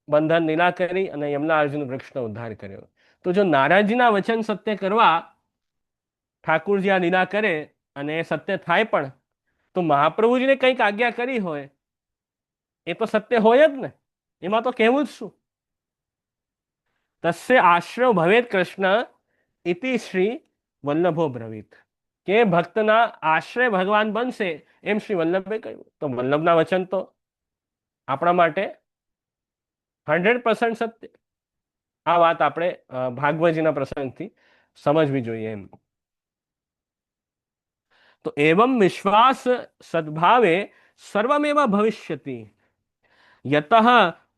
બંધન લીલા કરી અને એમના અર્જુન વૃક્ષનો ઉદ્ધાર કર્યો. તો જો નારાયણજીના વચન સત્ય કરવા ઠાકુરજી આ લીલા કરે અને એ સત્ય થાય પણ, તો મહાપ્રભુજીને કંઈક આજ્ઞા કરી હોય એ તો સત્ય હોય જ ને, એમાં તો કહેવું જ શું? તસ્ય આશ્રય ભવેત કૃષ્ણ ઇતિ શ્રી વલ્લભો બ્રવીત, કે ભક્તના આશ્રય ભગવાન બનશે એમ શ્રી વલ્લભે કહ્યું. તો વલ્લભના વચન તો આપણા માટે 100% સત્ય. આ વાત આપણે ભાગવતજીના પ્રસંગથી સમજવી જોઈએ એમ. તો એવમ વિશ્વાસ સદભાવે સર્વમેવ ભવિષ્યતિ યતઃ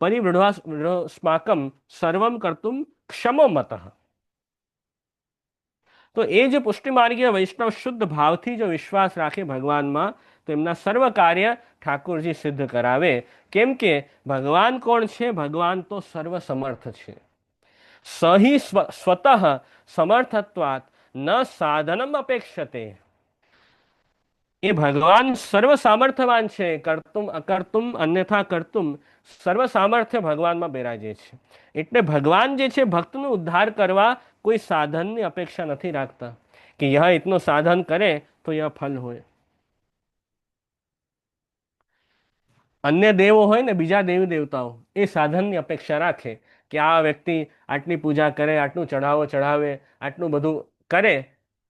પરિવૃઢસ્માકમ સર્વમ કર્તુમ ક્ષમો મતઃ. તો એ જે પુષ્ટિમાર્ગીય વૈષ્ણવ શુદ્ધ ભાવથી જો વિશ્વાસ રાખે ભગવાનમાં, તો એમના સર્વ કાર્ય ઠાકુરજી સિદ્ધ કરાવે. કેમ કે ભગવાન કોણ છે? ભગવાન તો સર્વ સમર્થ છે. સહી સ્વતઃ સમર્થત્વાત ન સાધનમ અપેક્ષતે. એ ભગવાન સર્વ સામર્થ્યવાન છે, કર્તુમ અકર્તુમ અન્યથા કર્તુમ સર્વ સામર્થ્ય ભગવાનમાં બિરાજે છે. એટલે ભગવાન જે છે ભક્તનો ઉદ્ધાર કરવા કોઈ સાધનની અપેક્ષા નથી રાખતા કે યહ ઇતનું સાધન કરે તો યહ ફલ હોય. અન્ય દેવો હોય ને, બીજા દેવી દેવતાઓ, એ સાધનની અપેક્ષા રાખે કે આ વ્યક્તિ આટલી પૂજા કરે, આટલું ચઢાવો ચઢાવે, આટલું બધું કરે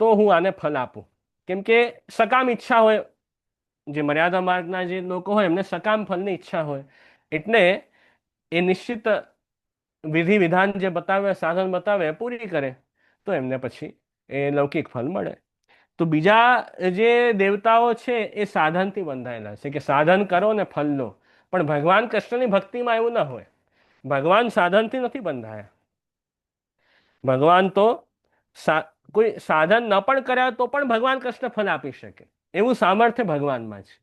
તો હું આને ફલ આપું. કેમ કે સકામ ઈચ્છા હોય, જે મર્યાદા માર્ગના જે લોકો હોય એમને સકામ ફલની ઈચ્છા હોય, એટલે એ નિશ્ચિત વિધિ વિધાન જે બતાવે, સાધન બતાવે, પૂરી કરે તો એમને પછી એ લૌકિક ફલ મળે. તો બીજા જે દેવતાઓ છે એ સાધનથી બંધાયેલા છે કે સાધન કરો ને ફલ લો. પણ ભગવાન કૃષ્ણની ભક્તિમાં એવું ન હોય. ભગવાન સાધનથી નથી બંધાયા. ભગવાન તો કોઈ સાધન ન પણ કર્યા તો પણ ભગવાન કૃષ્ણ ફલ આપી શકે. એવું સામર્થ્ય ભગવાનમાં છે.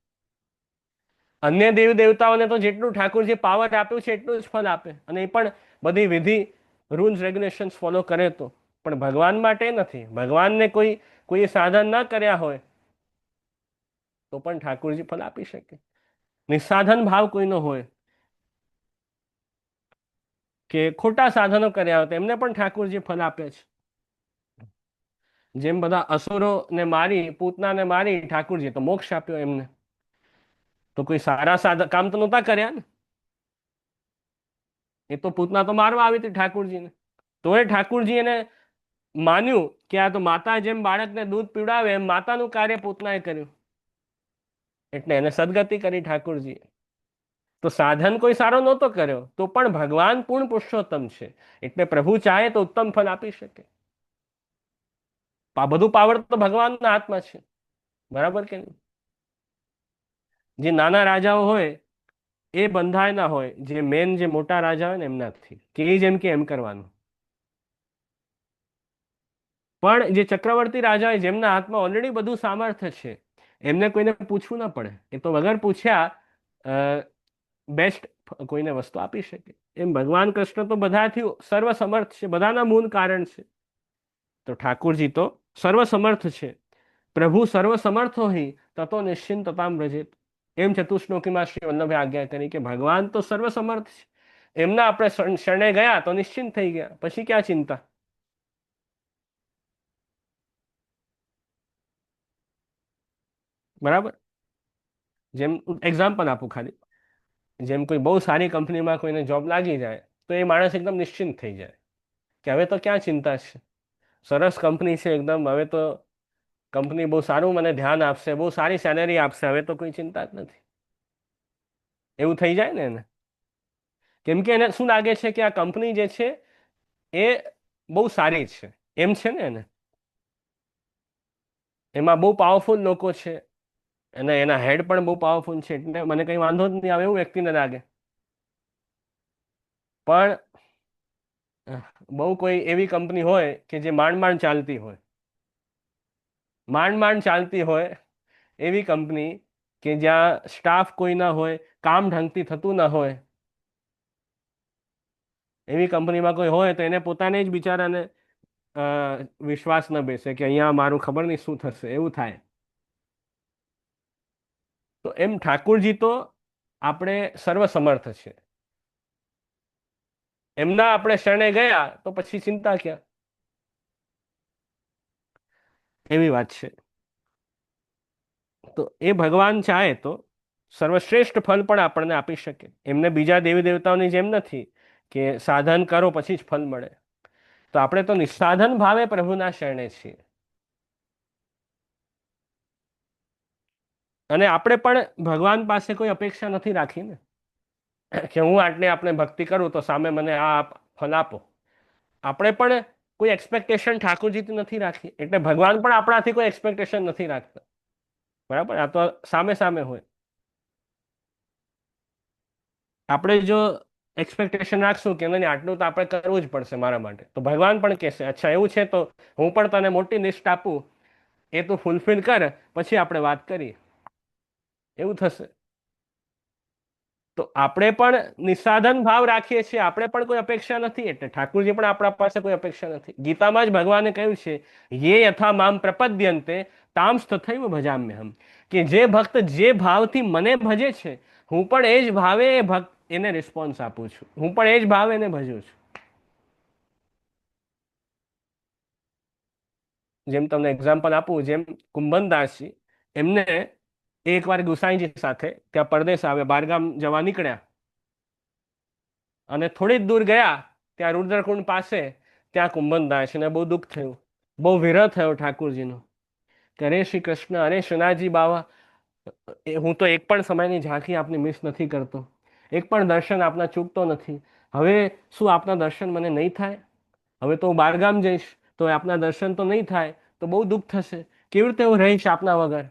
અન્ય દેવ દેવતાઓને તો જેટલું ઠાકોરજી પાવર આપ્યું છે એટલું જ ફળ આપે, અને એ પણ બધી વિધિ રૂલ્સ રેગ્યુલેશન્સ ફોલો કરે તો. પણ ભગવાન માટે નથી. ભગવાનને કોઈ સાધન ના કર્યા હોય તો પણ ઠાકોરજી ફળ આપી શકે. નિસ્સાધન ભાવ કોઈનો હોય કે ખોટા સાધનો કર્યા હોય તો એમને પણ ઠાકોરજી ફળ આપે છે. જેમ બધા અસુરોને મારી, પૂતનાને મારી ઠાકોરજી તો મોક્ષ આપ્યો એમને. તો કોઈ સારા કામ તો નહોતા કર્યા ને. એ તો પૂતના તો મારવા આવી હતી ઠાકોરજીને, તો એ ઠાકોરજી એને માન્યું કે આ તો માતા જેમ બાળકને દૂધ પીવડાવે એમ માતાનું કાર્ય પૂતનાએ કર્યું, એટલે એને સદગતિ કરી ઠાકોરજીએ. તો સાધન કોઈ સારો નહોતો કર્યો તો પણ ભગવાન પૂર્ણ પુરુષોત્તમ છે, એટલે પ્રભુ ચાહે તો ઉત્તમ ફળ આપી શકે. આ બધું પાવર તો ભગવાનના હાથમાં છે, બરાબર કે નહીં? જે નાના રાજાઓ હોય એ બંધાય ના હોય, જે મેન જે મોટા રાજા હોય ને એમનાથી કે એ જેમ કે એમ કરવાનું. પણ જે ચક્રવર્તી રાજા હોય જેમના હાથમાં ઓલરેડી બધું સામર્થ્ય છે, એમને કોઈને પૂછવું ના પડે, એ તો વગર પૂછ્યા બેસ્ટ કોઈને વસ્તુ આપી શકે. એમ ભગવાન કૃષ્ણ તો બધાથી સર્વસમર્થ છે, બધાના મૂળ કારણ છે. તો ઠાકોરજી તો સર્વસમર્થ છે. પ્રભુ સર્વસમર્થો હિ તતો નિશ્ચિંતતામ વ્રજેત. એમ ચતુશ્લોકીમાં શ્રી વલ્લભે આજ્ઞા કરી કે ભગવાન તો સર્વસમર્થ છે, એમના આપણે શરણે ગયા તો નિશ્ચિંત થઈ ગયા, પછી ક્યાં ચિંતા. બરાબર. જેમ એક્ઝામ્પલ આપું ખાલી, જેમ કોઈ બહુ સારી કંપનીમાં કોઈને જોબ લાગી જાય તો એ માણસ એકદમ નિશ્ચિંત થઈ જાય કે હવે તો ક્યાં ચિંતા છે, સરસ કંપની છે એકદમ, હવે તો કંપની બહુ સારું મને ધ્યાન આપશે, બહુ સારી સેલેરી આપશે, હવે તો કોઈ ચિંતા જ નથી. એવું થઈ જાય ને એને. કેમ કે એને શું લાગે છે કે આ કંપની જે છે એ બહુ સારી છે, એમ છે ને એને. એમાં બહુ પાવરફુલ લોકો છે અને એના હેડ પણ બહુ પાવરફુલ છે, એટલે મને કંઈ વાંધો જ નહીં આવે એવું વ્યક્તિને લાગે. પણ બહુ કોઈ એવી કંપની હોય કે જે માંડ માંડ ચાલતી હોય, માંડ માંડ ચાલતી હોય એવી કંપની કે જ્યાં સ્ટાફ કોઈ ના હોય, કામ ઢંગથી થતું ના હોય, એવી કંપનીમાં કોઈ હોય તો એને પોતાને જ બિચારાને વિશ્વાસ ન બેસે કે અહીંયા મારું ખબર નહીં શું થશે, એવું થાય. તો એમ ઠાકોરજી તો આપણે સર્વસમર્થ છે, એમના આપણે શરણે ગયા તો પછી ચિંતા ક્યાં, એવી વાત છે. તો એ ભગવાન ચાહે તો સર્વશ્રેષ્ઠ ફળ પણ આપણને આપી શકે. એમને બીજા દેવી દેવતાઓની જેમ નથી કે સાધન કરો પછી જ ફળ મળે. તો આપણે તો નિસ્સાધન ભાવે પ્રભુના શરણે છીએ. અને આપણે પણ ભગવાન પાસે કોઈ અપેક્ષા નથી રાખી ને કે હું આટલી આપણે ભક્તિ કરું તો સામે મને આ ફળ આપો. આપણે પણ કોઈ એક્સપેક્ટેશન ઠાકોરજીથી નથી રાખી, એટલે ભગવાન પણ આપણાથી કોઈ એક્સપેક્ટેશન નથી રાખતા. બરાબર. આ તો સામે સામે હોય. આપણે જો એક્સપેક્ટેશન રાખશું કે નહીં આટલું તો આપણે કરવું જ પડશે મારા માટે, તો ભગવાન પણ કહેશે અચ્છા એવું છે તો હું પણ તને મોટી લિસ્ટ આપું, એ તું ફૂલફિલ કર, પછી આપણે વાત કરીએ, એવું થશે. તો આપણે પણ નિસ્સાધન ભાવ રાખીએ છીએ, આપણે પણ કોઈ અપેક્ષા નથી, એટલે ઠાકોરજી પણ આપણા પાસે કોઈ અપેક્ષા નથી. ગીતામાં જ ભગવાને કહ્યું છે યે યથા મામ પ્રપદ્યન્તે તામ તથૈવ ભજામ્યહમ, કે જે ભક્ત જે ભાવથી મને ભજે છે હું પણ એ જ ભાવે એ ભક્ત એને રિસ્પોન્સ આપું છું, હું પણ એ જ ભાવે એને ભજું છું. જેમ તમને એક્ઝામ્પલ આપું, જેમ કુંભનદાસજી, એમને એકવાર ગુસાઈજી સાથે ત્યાં પરદેશ આવે, બારગામ જવા નીકળ્યા અને થોડી જ દૂર ગયા ત્યાં રુદ્રકુંડ પાસે ત્યાં કુંભનદાસજીને બહુ દુઃખ થયું, બહુ વિરહ થયો ઠાકોરજીનો કે અરે શ્રી કૃષ્ણ, અરે શ્રીનાથજી બાવા, હું તો એક પણ સમયની ઝાંખી આપની મિસ નથી કરતો, એક પણ દર્શન આપના ચૂકતો નથી, હવે શું આપના દર્શન મને નહીં થાય? હવે તો હું બારગામ જઈશ તો આપના દર્શન તો નહીં થાય, તો બહુ દુઃખ થશે, કેવી રીતે હું રહીશ આપના વગર?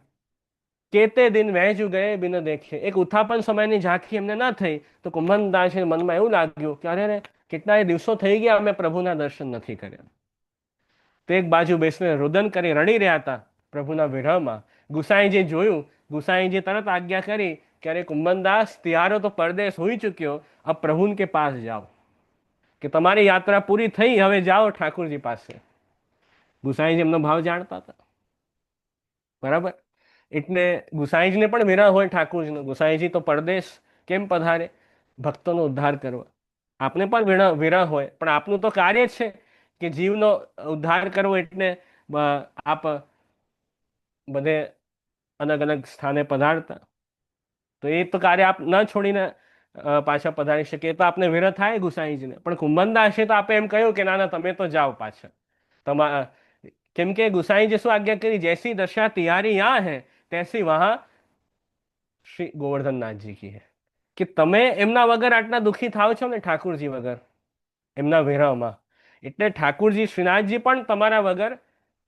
કેતે દિન વહેજુ ગયે બિન દેખે. એક ઉત્થાપન સમયની ઝાંખી એમને ના થઈ તો કુંભનદાસજીને મનમાં એવું લાગ્યું કે અરે કેટલાય દિવસો થઈ ગયા અમે પ્રભુના દર્શન નથી કર્યા. તો એક બાજુ બેસીને રુદન કરી રડી રહ્યા હતા પ્રભુના વિરહમાં, ગુસાઈજી જોયું, गुसाईजी तरत आज्ञा करी कि अरे कुंभनदास तिहारो तो परदेश हो चुक्यो, अब प्रभु के पास जाओ, कि તમારી યાત્રા પૂરી થઈ, હવે જાઓ ઠાકુરજી પાસે. ગુસાઈજી એમનો ભાવ જાણતા હતા, બરાબર. એટલે ગુસાઈજીને પણ વિરહ હોય ઠાકુરજીનો. ગુસાઈજી તો પરદેશ કેમ પધારે? ભક્તોનો ઉદ્ધાર કરવા. આપને પણ વિરહ હોય, પણ આપનું તો કાર્ય છે કે જીવનો ઉદ્ધાર કરવો. એટલે આપ બધે અલગ અલગ સ્થાને પધારતા, તો એ તો કાર્ય આપ ન છોડીને પાછા પધારી શકે, તો આપને વિરહ થાય ગુસાઈજીને. પણ કુંભનદાસે તો આપે એમ કહ્યું કે ના ના, તમે તો જાઓ પાછા. તમારા કેમ કે ગુસાઈજી શું આજ્ઞા કરી? જૈસી દશા તિહારી યાં હૈ તૈસી વહાં શ્રી ગોવર્ધનનાથજી કી હૈ. કે તમે એમના વગર આટલા દુઃખી થાવ છો ને, ઠાકુરજી વગર, એમના વિરહમાં, એટલે ઠાકુરજી શ્રીનાથજી પણ તમારા વગર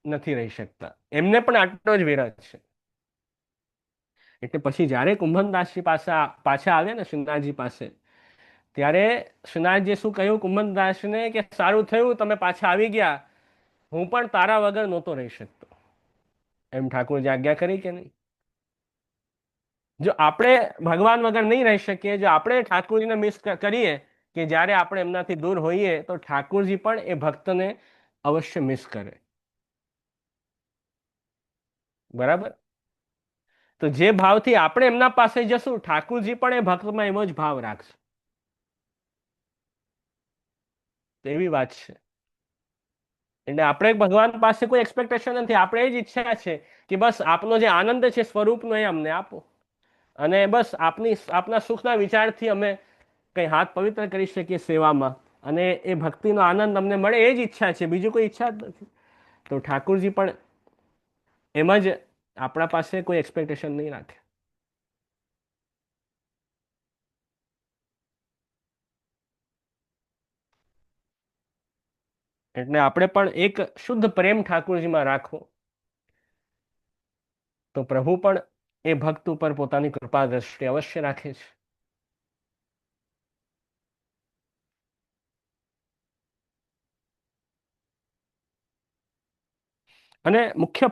નથી રહી શકતા. એમને પણ આટલો જ વિરહ છે. એટલે પછી જ્યારે કુંભનદાસજી પાછા આવ્યા ને શ્રીનાથજી પાસે, ત્યારે શ્રીનાથજીએ શું કહ્યું કુંભનદાસને કે સારું થયું તમે પાછા આવી ગયા, હું પણ તારા વગર નહોતો રહી શકતો. એમ ઠાકોરજી આજ્ઞા કરી કે નહીં? જો આપણે ભગવાન વગર નહીં રહી શકીએ, જો આપણે ઠાકોરજીને મિસ કરીએ, કે જ્યારે આપણે એમનાથી દૂર હોઈએ, તો ઠાકોરજી પણ એ ભક્તને અવશ્ય મિસ કરે, બરાબર. તો જે ભાવથી આપણે એમના પાસે જશું, ઠાકુરજી પણ એ ભક્તમાં એવો જ ભાવ રાખશે. એવી વાત છે. એટલે આપણે ભગવાન પાસે કોઈ એક્સપેક્ટેશન નથી, આપણે એ જ ઈચ્છા છે કે બસ આપનો જે આનંદ છે સ્વરૂપનો, એ અમને આપો, અને બસ આપના સુખના વિચારથી અમે કઈ હાથ પવિત્ર કરી શકીએ સેવામાં, અને એ ભક્તિનો આનંદ અમને મળે, એ જ ઈચ્છા છે, બીજું કોઈ ઈચ્છા જ નથી. તો ઠાકુરજી પણ એમ જ આપણા પાસે કોઈ એક્સપેક્ટેશન નહીં રાખે. એટલે આપણે પણ એક શુદ્ધ પ્રેમ ઠાકુરજીમાં રાખવો, તો પ્રભુ પણ એ ભક્ત ઉપર પોતાની કૃપા દ્રષ્ટિ અવશ્ય રાખે છે. અને મુખ્ય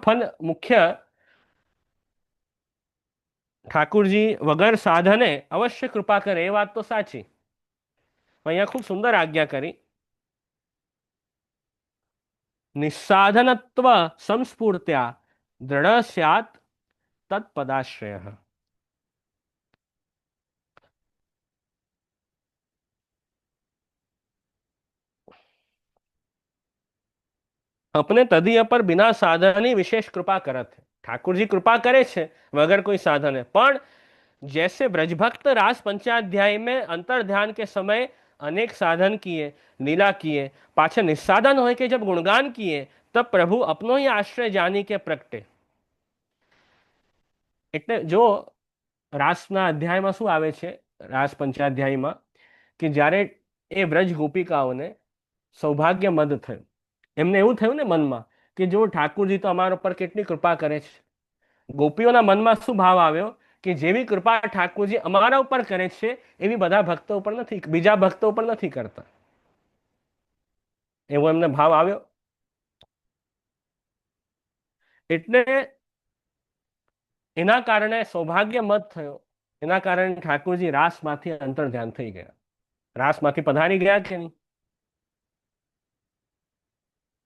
ઠાકુરજી વગર સાધને અવશ્ય કૃપા કરે, એ વાત તો સાચી. અહીંયા ખૂબ સુંદર આજ્ઞા કરી, નિસ્સાધનત્વ સંસ્ફૂર્ત્યા દ્રઢ સ્યાત તત્પદાશ્રય. अपने तदीय पर बिना साधन विशेष कृपा करत है. ठाकुर जी कृपा करे छे वगर कोई साधन है, पण जैसे ब्रजभक्त रास पंचाध्याय में अंतर ध्यान के समय अनेक साधन किए, लीला किए, पाछे निस्साधन हो के जब गुणगान किए, तब प्रभु अपनो ही आश्रय जानी के प्रगटे. એટલે જો રાસના અધ્યાયમાં શું આવે છે, રાસ પંચાધ્યાયમાં, કે જ્યારે એ બ્રજ ગોપિકાઓને સૌભાગ્ય મદ થયું, એમને એવું થયું ને મનમાં કે જો ઠાકુરજી તો અમારા ઉપર કેટલી કૃપા કરે છે. ગોપીઓના મનમાં શું ભાવ આવ્યો કે જેવી કૃપા ઠાકુરજી અમારા ઉપર કરે છે, એવી બધા ભક્તો ઉપર નથી, બીજા ભક્તો ઉપર નથી કરતા. એવો એમને ભાવ આવ્યો. એટલે એના કારણે સૌભાગ્ય મત થયો. એના કારણે ઠાકુરજી રાસમાંથી અંતર ધ્યાન થઈ ગયા, રાસમાંથી પધારી ગયા કે નહીં,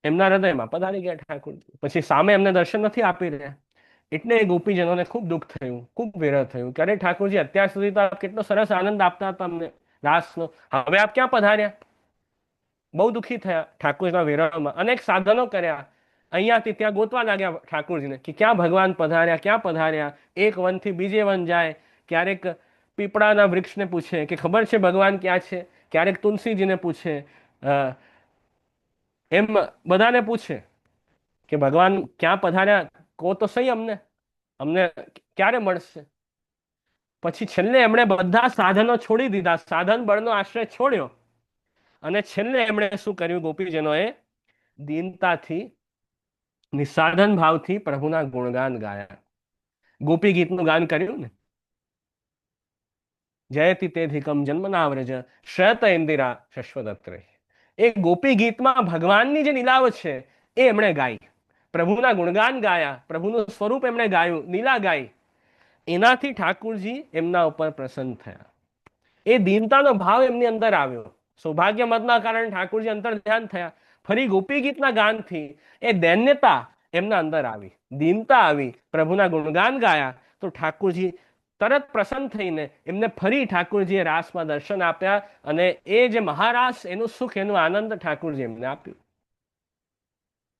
એમના હૃદયમાં પધારી ગયા ઠાકુરજી. પછી સામે એમને દર્શન નથી આપી રહ્યા, એટલે એ ગોપીજનોને ખૂબ દુઃખ થયું, ખૂબ વિરહ થયું કે અરે ઠાકુરજી, અત્યાર સુધી તો આપ કેટલો સરસ આનંદ આપતા હતા અમને રાસનો, હવે આપ ક્યાં પધાર્યા? બહુ દુઃખી થયા ઠાકુરજીના વિરહમાં. અનેક સાધનો કર્યા, અહીંયાથી ત્યાં ગોતવા લાગ્યા ઠાકુરજીને કે ક્યાં ભગવાન પધાર્યા, ક્યાં પધાર્યા. એક વનથી બીજે વન જાય, ક્યારેક પીપળાના વૃક્ષને પૂછે કે ખબર છે ભગવાન ક્યાં છે, ક્યારેક તુલસીજીને પૂછે, એમ બધાને પૂછે કે ભગવાન ક્યાં પધાર્યા, કહો તો સહી અમને, અમને ક્યારે મળશે. પછી છેલ્લે એમણે બધા સાધનો છોડી દીધા, સાધન બળનો આશ્રય છોડ્યો, અને છેલ્લે એમણે શું કર્યું, ગોપીજનોએ દીનતાથી, નિસાધન ભાવથી પ્રભુના ગુણગાન ગાયા. ગોપી ગીતનું ગાન કર્યું ને, જયતિ તેધિકમ જન્મના વ્રજ શત ઇન્દિરા શશ્વદત્રે. એ ગોપી ગીતમાં ભગવાનની જે લીલાઓ છે એ એમણે ગાઈ. પ્રભુના ગુણગાન ગાયા, પ્રભુનું સ્વરૂપ એમણે ગાયું, લીલા ગાઈ, એનાથી ઠાકુરજી એમના ઉપર પ્રસન્ન થયા. એ દીનતાનો ભાવ એમની અંદર આવ્યો. સૌભાગ્ય મદના કારણે ઠાકુરજી અંતર ધ્યાન થયા. ફરી ગોપી ગીતના ગાનથી એ દૈન્યતા એમના અંદર આવી, દીનતા આવી, પ્રભુના ગુણગાન ગાયા તો ઠાકુરજી તરત પ્રસન્ન થઈને એમને ફરી ઠાકુરજીએ રાસમાં દર્શન આપ્યા અને એ જે મહારાસ, એનું સુખ, એનું આનંદ ઠાકુરજી એમને આપ્યું.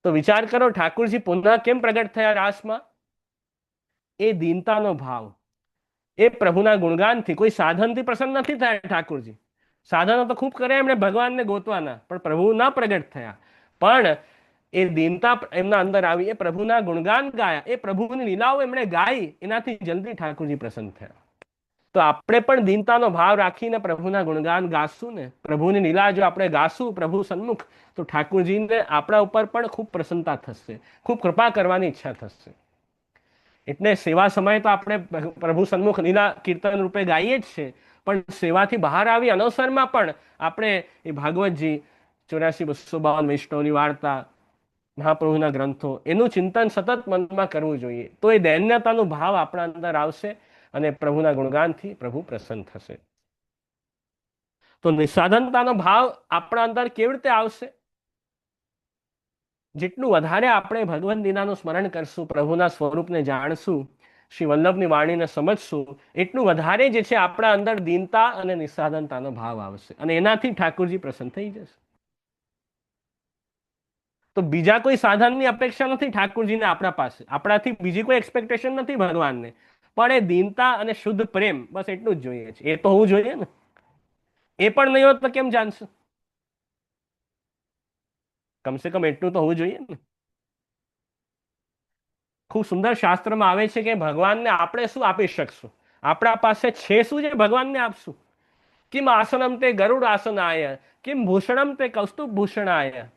તો વિચાર કરો, ઠાકુરજી પુનઃ કેમ પ્રગટ થયા રાસમાં? એ દીનતાનો ભાવ, એ પ્રભુના ગુણગાનથી. કોઈ સાધનથી પ્રસન્ન નથી થયા ઠાકુરજી. સાધનો તો ખૂબ કરે એમણે ભગવાનને ગોતવાના, પણ પ્રભુ ના પ્રગટ થયા. પણ એ દીનતા એમના અંદર આવી, એ પ્રભુના ગુણગાન ગાયા, એ પ્રભુની લીલાઓ એમણે ગાઈ, એનાથી જલ્દી ઠાકુરજી પ્રસન્ન થયા. તો આપણે પણ દીનતાનો ભાવ રાખીને પ્રભુના ગુણગાન ગાશું ને, પ્રભુની લીલા જો આપણે ગાશું પ્રભુ સન્મુખ, તો ઠાકુરજીને આપણા ઉપર પણ ખૂબ પ્રસન્નતા થશે, ખૂબ કૃપા કરવાની ઈચ્છા થશે. એટલે સેવા સમયે તો આપણે પ્રભુ સન્મુખ લીલા કીર્તન રૂપે ગાઈએ જ છે, પણ સેવાથી બહાર આવી અનવસરમાં પણ આપણે એ ભાગવતજી 84-252 વૈષ્ણવની વાર્તા, મહાપ્રભુના ગ્રંથો, એનું ચિંતન સતત મનમાં કરવું જોઈએ. તો એ દૈન્યતાનો ભાવ આપણા અંદર આવશે અને પ્રભુના ગુણગાનથી પ્રભુ પ્રસન્ન થશે. તો નિસ્સાધનતાનો ભાવ આપણા અંદર કેવી રીતે આવશે? જેટલું વધારે આપણે ભગવન લીલાનું સ્મરણ કરશું, પ્રભુના સ્વરૂપને જાણશું, શ્રી વલ્લભની વાણીને સમજશું, એટલું વધારે જે છે આપણા અંદર દીનતા અને નિસ્સાધનતાનો ભાવ આવશે અને એનાથી ઠાકુરજી પ્રસન્ન થઈ જશે. તો બીજા કોઈ સાધનની અપેક્ષા નથી ઠાકુરજીને આપણા પાસે, આપણાથી બીજી કોઈ એક્સપેક્ટેશન નથી ભગવાનને, પણ એ દીનતા અને શુદ્ધ પ્રેમ, બસ એટલું જ જોઈએ છે. એ તો હોવું જોઈએ ને. એ પણ નહીં હોત તો કેમ જાણશું? કમસે કમ એટલું તો હોવું જોઈએ ને. ખૂબ સુંદર શાસ્ત્રમાં આવે છે કે ભગવાનને આપણે શું આપી શકશું? આપણા પાસે છે શું જે ભગવાનને આપશું? કિમ આસનમ તે ગરુડ આસનાય, કિમ ભૂષણમ તે કૌસ્તુભ ભૂષણાય,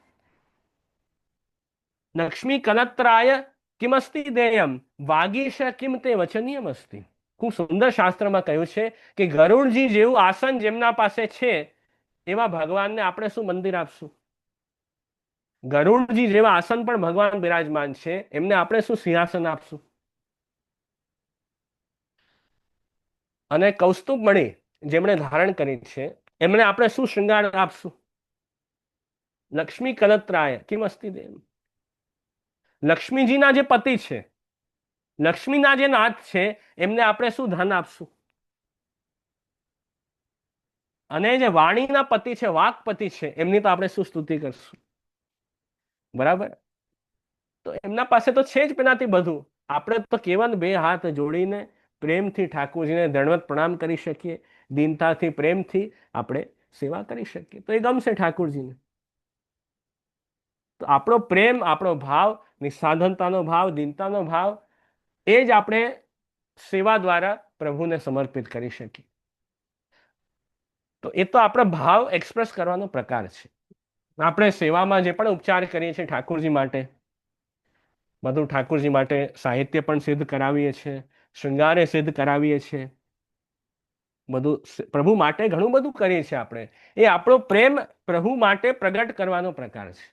લક્ષ્મી કનત્રાય કિમસ્તિ દેયમ, વાગીશ કિમ તે વચનીયમ અસ્તિ. ખૂબ સુંદર શાસ્ત્રમાં કહ્યું છે કે ગરુડજી જેવું આસન જેમના પાસે છે, એવા ભગવાનને આપણે શું મંદિર આપશું? ગરુડજી જેવા આસન પણ ભગવાન બિરાજમાન છે, એમને આપણે શું સિંહાસન આપશું? અને કૌસ્તુભ મણિ જેમણે ધારણ કરી છે, એમને આપણે શું શૃંગાર આપશું? લક્ષ્મી કનત્રાય કિમસ્તિ દેયમ. લક્ષ્મીજીના જે પતિ છે, લક્ષ્મીના જે નાથ છે, એમને આપણે શું ધન આપશું? અને જે વાણીના પતિ છે, વાકપતિ છે, એમની તો આપણે શું સ્તુતિ કરશું? બરાબર. તો એમના પાસે તો છે જ પેલાથી બધું. આપણે તો કેવલ બે હાથ જોડીને પ્રેમથી ઠાકોરજીને દંડવત પ્રણામ કરી શકીએ, દીનતાથી, પ્રેમથી આપણે સેવા કરી શકીએ, તો એ ગમશે ઠાકોરજીને. તો આપણો પ્રેમ, આપણો ભાવ, નિસ્સાધનતાનો ભાવ, દીનતાનો ભાવ, એ જ આપણે સેવા દ્વારા પ્રભુને સમર્પિત કરી શકીએ. તો એ તો આપણો ભાવ એક્સપ્રેસ કરવાનો પ્રકાર છે. આપણે સેવામાં જે પણ ઉપચાર કરીએ છીએ ઠાકોરજી માટે, બધું ઠાકોરજી માટે સાહિત્ય પણ સિદ્ધ કરાવીએ છીએ, શૃંગારે સિદ્ધ કરાવીએ છીએ, બધું પ્રભુ માટે ઘણું બધું કરીએ છીએ આપણે. એ આપણો પ્રેમ પ્રભુ માટે પ્રગટ કરવાનો પ્રકાર છે.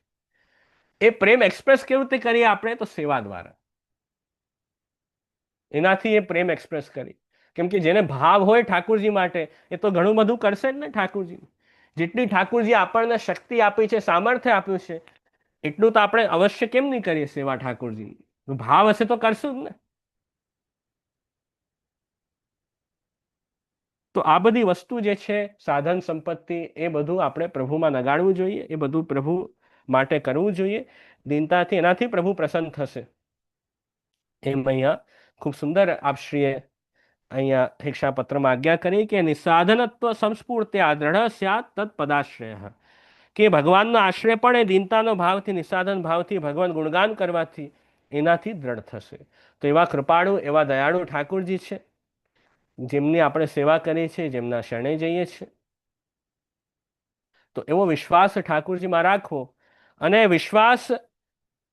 એ પ્રેમ એક્સપ્રેસ કેવી રીતે કરીએ આપણે? તો સેવા દ્વારા. એનાથી એ પ્રેમ એક્સપ્રેસ કરી. કેમ કે જેને ભાવ હોય ઠાકોરજી માટે, એ તો ઘણું બધું કરશે જ ને ઠાકોરજી. જેટલી ઠાકોરજી આપણને શક્તિ આપી છે, સામર્થ્ય આપ્યું છે, એટલું તો આપણે અવશ્ય કેમ નહીં કરીએ સેવા ઠાકોરજી? ભાવ હશે તો કરશું જ ને. તો આ બધી વસ્તુ જે છે, સાધન સંપત્તિ, એ બધું આપણે પ્રભુમાં નગાડવું જોઈએ, એ બધું પ્રભુ માટે કરવું જોઈએ દીનતાથી. એનાથી પ્રભુ પ્રસન્ન થશે. એમ અહીંયા ખૂબ સુંદર આપશ્રીએ અહીંયા શિક્ષાપત્રમાં આજ્ઞા કરી કે નિસાધનત્વ સંસ્ફૂર્ત્યા દ્રઢ સ્યાત તત્પદાશ્રય, કે ભગવાનનો આશ્રય પણ એ દીનતાનો ભાવથી, નિસાધન ભાવથી, ભગવાન ગુણગાન કરવાથી, એનાથી દ્રઢ થશે. તો એવા કૃપાળુ, એવા દયાળુ ઠાકોરજી છે, જેમની આપણે સેવા કરીએ છીએ, જેમના શરણે જઈએ છીએ. તો એવો વિશ્વાસ ઠાકોરજીમાં રાખવો. અને વિશ્વાસ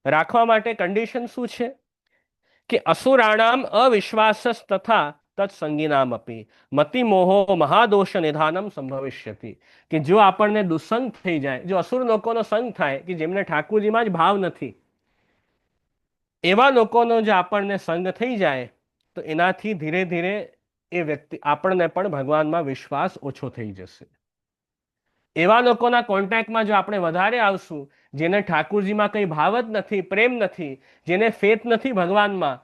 રાખવા માટે કન્ડિશન શું છે? કે અસુરાણામ અવિશ્વાસ તથા તત્સંગીનામ અપી મતિ મોહો મહાદોષ નિધાનમ સંભવિષ્યતિ. કે જો આપણને દુસંગ થઈ જાય, જો અસુર લોકોનો સંગ થાય, કે જેમને ઠાકોરજીમાં જ ભાવ નથી, એવા લોકોનો જો આપણને સંગ થઈ જાય તો એનાથી ધીરે ધીરે એ વ્યક્તિ આપણને પણ ભગવાનમાં વિશ્વાસ ઓછો થઈ જશે. એવા લોકોના કોન્ટેક્ટમાં જો આપણે વધારે આવશું, જેને ઠાકુરજીમાં કંઈ ભાવ જ નથી, પ્રેમ નથી, જેને ફેથ નથી ભગવાનમાં,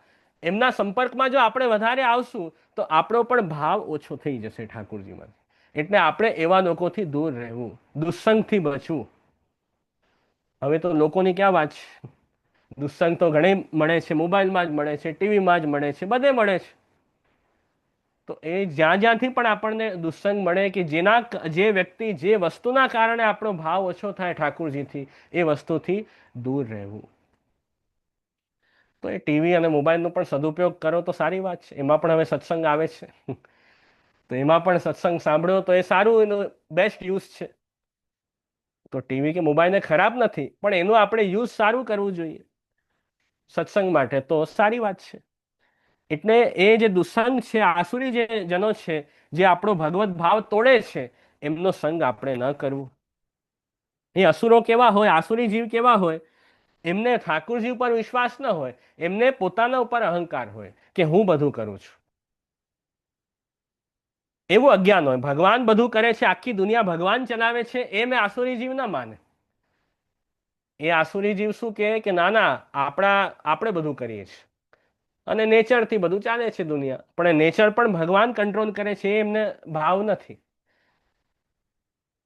એમના સંપર્કમાં જો આપણે વધારે આવશું તો આપણો પણ ભાવ ઓછો થઈ જશે ઠાકુરજીમાં. એટલે આપણે એવા લોકોથી દૂર રહેવું, દુસ્સંગથી બચવું. હવે તો લોકોની ક્યાં વાત છે, દુસ્સંગ તો ઘણી મળે છે, મોબાઈલમાં જ મળે છે, ટીવીમાં જ મળે છે, બધે મળે છે. તો એ જ્યાં જ્યાંથી પણ આપણને દુસ્સંગ મળે કે જે વ્યક્તિ જે વસ્તુના કારણે આપણો ભાવ ઓછો થાય ઠાકુરજીથી, એ વસ્તુથી દૂર રહેવું. તો એ ટીવી અને મોબાઈલનો પણ સદુપયોગ કરો તો સારી વાત છે. એમાં પણ હવે સત્સંગ આવે છે તો એમાં પણ સત્સંગ સાંભળો તો એ સારું, એનો બેસ્ટ યુઝ છે. તો ટીવી કે મોબાઈલને ખરાબ નથી, પણ એનું આપણે યુઝ સારું કરવું જોઈએ સત્સંગ માટે, તો સારી વાત છે. એટલે એ જે દુસ્સંગ છે, આસુરી જે જનો છે, જે આપણો ભગવત ભાવ તોડે છે, એમનો સંગ આપણે ન કરવું. એ અસુરો કેવા હોય, આસુરી જીવ કેવા હોય, એમને ઠાકુરજી ઉપર વિશ્વાસ ન હોય, એમને પોતાના ઉપર અહંકાર હોય કે હું બધું કરું છું. એવું અજ્ઞાન હોય. ભગવાન બધું કરે છે, આખી દુનિયા ભગવાન ચલાવે છે, એ મેં આસુરી જીવ ના માને. એ આસુરી જીવ શું કે ના ના, આપણે બધું કરીએ છીએ અને નેચરથી બધું ચાલે છે દુનિયા, પણ નેચર પણ ભગવાન કંટ્રોલ કરે છે, એ એમને ભાવ નથી.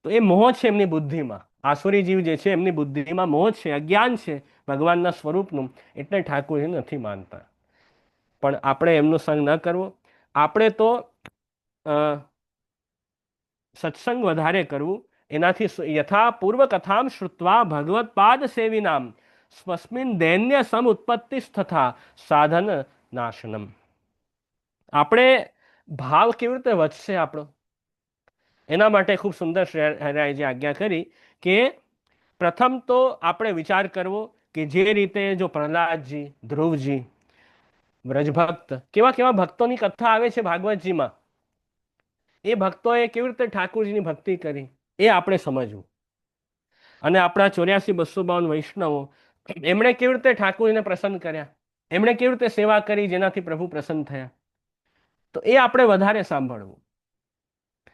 તો એ મોહ છે એમની બુદ્ધિમાં. આસુરી જીવ જે છે એમની બુદ્ધિમાં મોહ છે, અજ્ઞાન છે ભગવાનના સ્વરૂપનું, એટલે ઠાકોરજી નથી માનતા. પણ આપણે એમનો સંગ ન કરવો. આપણે તો સત્સંગ વધારે કરવું. એનાથી યથા પૂર્વ કથામ શ્રુત્વા ભગવત પાદ સેવિનામ સ્વસ્મિન દૈન્ય સમ ઉત્પત્તિ તથા સાધન નાશનમ. આપણે ભાવ કેવી રીતે વધશે આપણો, એના માટે ખૂબ સુંદર હરિરાયજી આજ્ઞા કરી કે પ્રથમ તો આપણે વિચાર કરવો કે જે રીતે જો પ્રહલાદજી, ધ્રુવજી, વ્રજભક્ત, કેવા કેવા ભક્તોની કથા આવે છે ભાગવતજીમાં, એ ભક્તોએ કેવી રીતે ઠાકુરજીની ભક્તિ કરી એ આપણે સમજવું. અને આપણા 84,252 વૈષ્ણવો, એમણે કેવી રીતે ઠાકુરજીને પ્રસન્ન કર્યા, એમણે કેવી રીતે સેવા કરી જેનાથી પ્રભુ પ્રસન્ન થયા, તો એ આપણે વધારે સાંભળવું.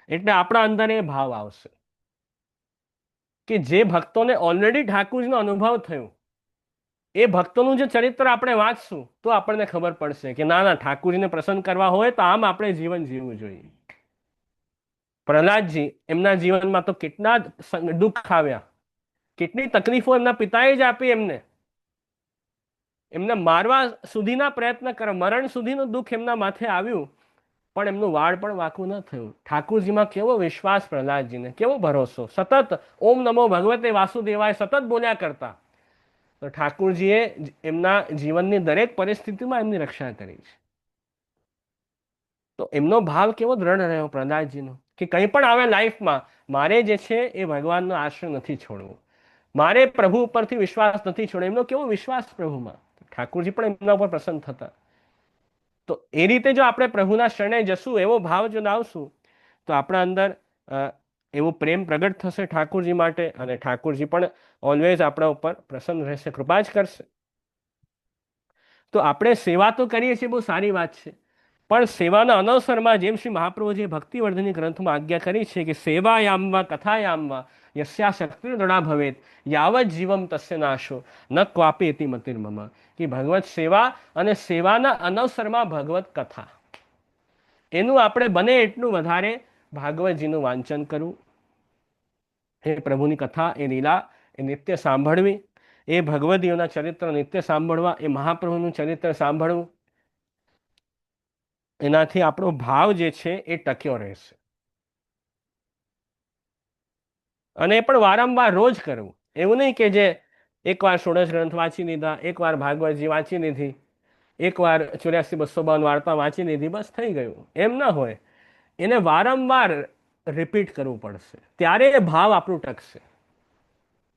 એટલે આપણા અંદર એ ભાવ આવશે કે જે ભક્તોને ઓલરેડી ઠાકુરજીનો અનુભવ થયો, એ ભક્તોનું જે ચરિત્ર આપણે વાંચશું તો આપણને ખબર પડશે કે ના ના, ઠાકુરજીને પ્રસન્ન કરવા હોય તો આમ આપણે જીવન જીવવું જોઈએ. પ્રહલાદજી, એમના જીવનમાં તો કેટલા દુઃખ આવ્યા, કેટલી તકલીફો એમના પિતાએ જ આપી એમને મારવા સુધીના પ્રયત્ન કર્યા, મરણ સુધીનું દુઃખ એમના માથે આવ્યું, પણ એમનું વાળ પણ વાંકું ન થયું. ઠાકુરજીમાં કેવો વિશ્વાસ પ્રહલાદજીને, કેવો ભરોસો, સતત ઓમ નમો ભગવતે વાસુદેવાય સતત બોલ્યા કરતા. તો ઠાકુરજીએ એમના જીવનની દરેક પરિસ્થિતિમાં એમની રક્ષા કરી છે. તો એમનો ભાવ કેવો દ્રઢ રહ્યો પ્રહલાદજીનો કે કંઈ પણ આવે લાઈફમાં, મારે જે છે એ ભગવાનનો આશ્રય નથી છોડવો, મારે પ્રભુ ઉપરથી વિશ્વાસ નથી છોડવો. એમનો કેવો વિશ્વાસ પ્રભુમાં, ઠાકુરજી પણ એમના ઉપર પ્રસન્ન થતા. તો એ રીતે જો આપણે પ્રભુના શરણે જશું, એવો ભાવ જો લાવશું, તો આપણા અંદર એવો પ્રેમ પ્રગટ થશે ઠાકુરજી માટે, અને ઠાકુરજી પણ ઓલવેઝ આપણા ઉપર પ્રસન્ન રહેશે, કૃપા જ કરશે. તો આપણે સેવા તો કરીએ છીએ, બહુ સારી વાત છે, પણ સેવાના અનવસરમાં જેમ શ્રી મહાપ્રભુજીએ ભક્તિવર્ધની ગ્રંથમાં આજ્ઞા કરી છે કે સેવાયામવા કથાયામવા યસ્યા શક્તિ દૃઢા ભવેત યાવત જીવમ તસ્ય નાશો ન ક્વાપી એતિ મતિર્મમ. કે ભગવત સેવા અને સેવાના અનવસરમાં ભગવત કથા, એનું આપણે બને એટલું વધારે ભાગવતજીનું વાંચન કરવું, એ પ્રભુની કથા, એ લીલા એ નિત્ય સાંભળવી, એ ભગવદીઓના ચરિત્ર નિત્ય સાંભળવા, એ મહાપ્રભુનું ચરિત્ર સાંભળવું. એનાથી આપણો ભાવ જે છે એ ટક્યો રહેશે. અને એ પણ વારંવાર રોજ કરવું. એવું નહીં કે જે એકવાર ષોડશ ગ્રંથ વાંચી લીધા, એકવાર ભાગવતજી વાંચી લીધી, એકવાર 84,252 વાર્તા વાંચી લીધી, બસ થઈ ગયું, એમ ના હોય. એને વારંવાર રિપીટ કરવું પડશે, ત્યારે એ ભાવ આપણું ટકશે,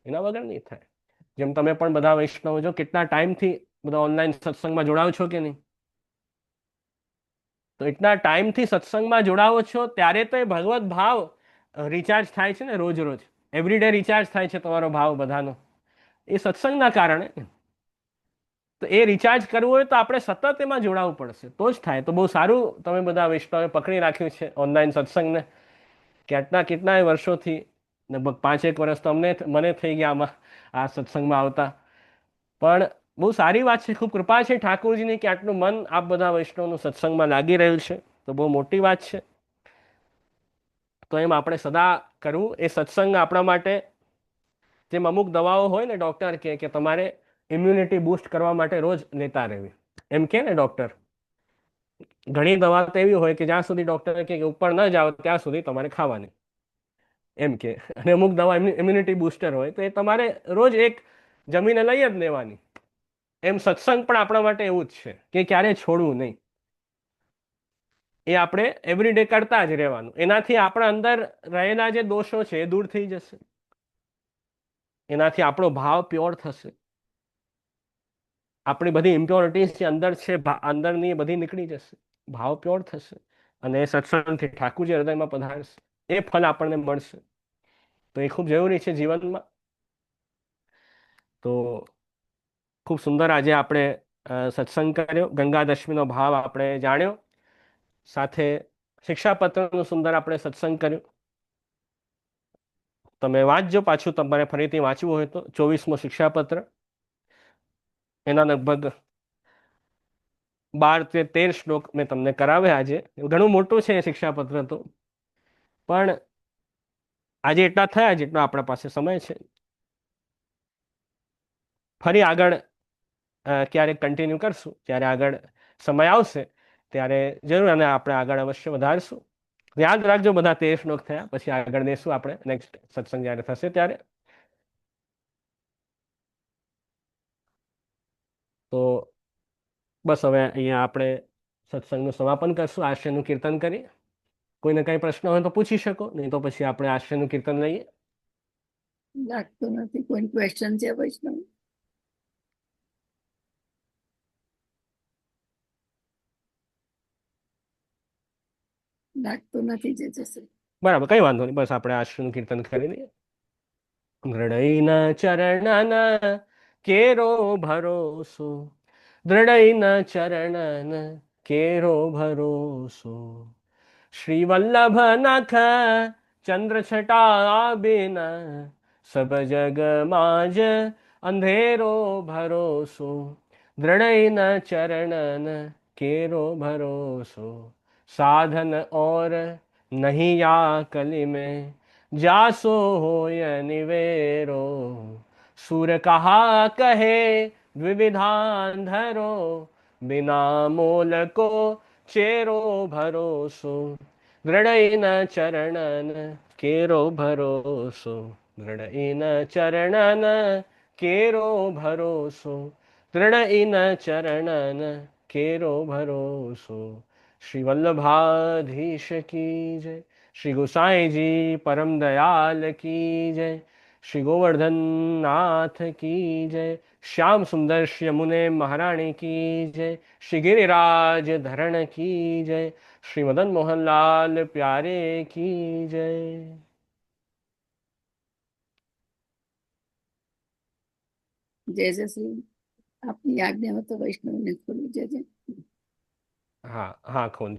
એના વગર નહીં થાય. જેમ તમે પણ બધા વૈષ્ણવો છો, કેટલા ટાઈમથી બધા ઓનલાઈન સત્સંગમાં જોડાવ છો કે નહીં? તો એટલા ટાઈમથી સત્સંગમાં જોડાવો છો ત્યારે તો એ ભગવત ભાવ રિચાર્જ થાય છે ને, રોજ રોજ એવરીડે રિચાર્જ થાય છે તમારો ભાવ બધાનો, એ સત્સંગના કારણે. તો એ રિચાર્જ કરવું હોય તો આપણે સતત એમાં જોડાવવું પડશે, તો જ થાય. તો બહુ સારું તમે બધા વૈષ્ણવે પકડી રાખ્યું છે ઓનલાઈન સત્સંગને. કેટલાય વર્ષોથી, લગભગ 5-1 વર્ષ તો મને થઈ ગયા આમાં, આ સત્સંગમાં આવતા. પણ બહુ સારી વાત છે, ખૂબ કૃપા છે ઠાકોરજીની કે આટલું મન આપ બધા વૈષ્ણવનું સત્સંગમાં લાગી રહ્યું છે, તો બહુ મોટી વાત છે. તો એમ આપણે સદા કરવું. એ સત્સંગ આપણા માટે, જેમ અમુક દવાઓ હોય ને, ડૉક્ટર કે તમારે ઇમ્યુનિટી બૂસ્ટ કરવા માટે રોજ લેતા રહેવી, એમ કે ને ડૉક્ટર. ઘણી દવા તો એવી હોય કે જ્યાં સુધી ડૉક્ટર કે ઉપર ન જાઓ ત્યાં સુધી તમારે ખાવાની, એમ કે. અને અમુક દવા ઇમ્યુનિટી બૂસ્ટર હોય તો એ તમારે રોજ એક જમીને લઈ જ લેવાની. એમ સત્સંગ પણ આપણા માટે એવું જ છે કે ક્યારે છોડવું નહીં. એ આપણે એવરીડે કરતા જ રહેવાનું. એનાથી આપણા અંદર રહેલા જે દોષો છે એ દૂર થઈ જશે. એનાથી આપણો ભાવ પ્યોર થશે. આપણી બધી ઇમ્પ્યોરિટીઝ જે અંદર છે અંદરની બધી નીકળી જશે, ભાવ પ્યોર થશે. અને એ સત્સંગથી ઠાકુરજી હૃદયમાં પધારશે, એ ફલ આપણને મળશે. તો એ ખૂબ જરૂરી છે જીવનમાં. તો ખૂબ સુંદર આજે આપણે સત્સંગ કર્યો, ગંગા દશમીનો ભાવ આપણે જાણ્યો, સાથે શિક્ષાપત્રનું સુંદર આપણે સત્સંગ કર્યું. તમે વાંચજો, પાછું તમારે ફરીથી વાંચવું હોય તો 24મો શિક્ષાપત્ર. એના લગભગ 12-13 શ્લોક મેં તમને કરાવ્યા આજે. ઘણું મોટું છે શિક્ષાપત્ર તો, પણ આજે એટલા થયા જેટલો આપણા પાસે સમય છે. ફરી આગળ ક્યારેક કન્ટિન્યુ કરશું, જ્યારે આગળ સમય આવશે ત્યારે જરૂર, અને આપણે આગળ અવશ્ય વધારશું. યાદ રાખજો બધા 13 શ્લોક થયા, પછી આગળ દેશું આપણે નેક્સ્ટ સત્સંગ જ્યારે થશે ત્યારે. તો બસ હવે અહીંયા આપણે સત્સંગનું સમાપન કરશું આશ્રયનું કીર્તન કરી. કોઈને કંઈ પ્રશ્ન હોય તો પૂછી શકો, નહીં તો પછી આપણે આશ્રયનું કીર્તન લઈએ. લાગતું નથી કોઈ ક્વેશ્ચન છે વૈષ્ણવ? લાગતું નથી જે જશે. બરાબર, કઈ વાંધો નહીં, બસ આપણે આશ્રયનું કીર્તન કરી લઈએ. દૃઢૈના ચરણન કેરો ભરોસો, દૃઢૈના ચરણન કેરો ભરોસો, શ્રી વલ્લભ નખ ચંદ્ર છટા બિન, સબ જગ માજ અંધેરો ભરોસો, દૃઢૈના ચરણન કેરો ભરોસો, સાધન और नहीं या कली में, जासो होय निवेरो, सुर कहा कहे द्विविधान धरो, बिना मोल को चेरो भरोसो, दृढ़ चरणन केरो भरोसो, दृढ़ चरणन केरो भरोसो, दृढ़ चरणन केरो भरोसो. श्री वल्लभाधीश की जय, श्री गोसाई जी परम दयाल की जय, श्री गोवर्धन नाथ की जय, श्याम सुंदर श्री यमुने महारानी की जय, श्री गिरिराज धरण की जय, श्री मदन मोहन लाल प्यारे की जय. જય જય શ્રી. આપની આજ્ઞા હોય તો વૈષ્ણવને ખોલું જય જય. હા હા, ખોલજો.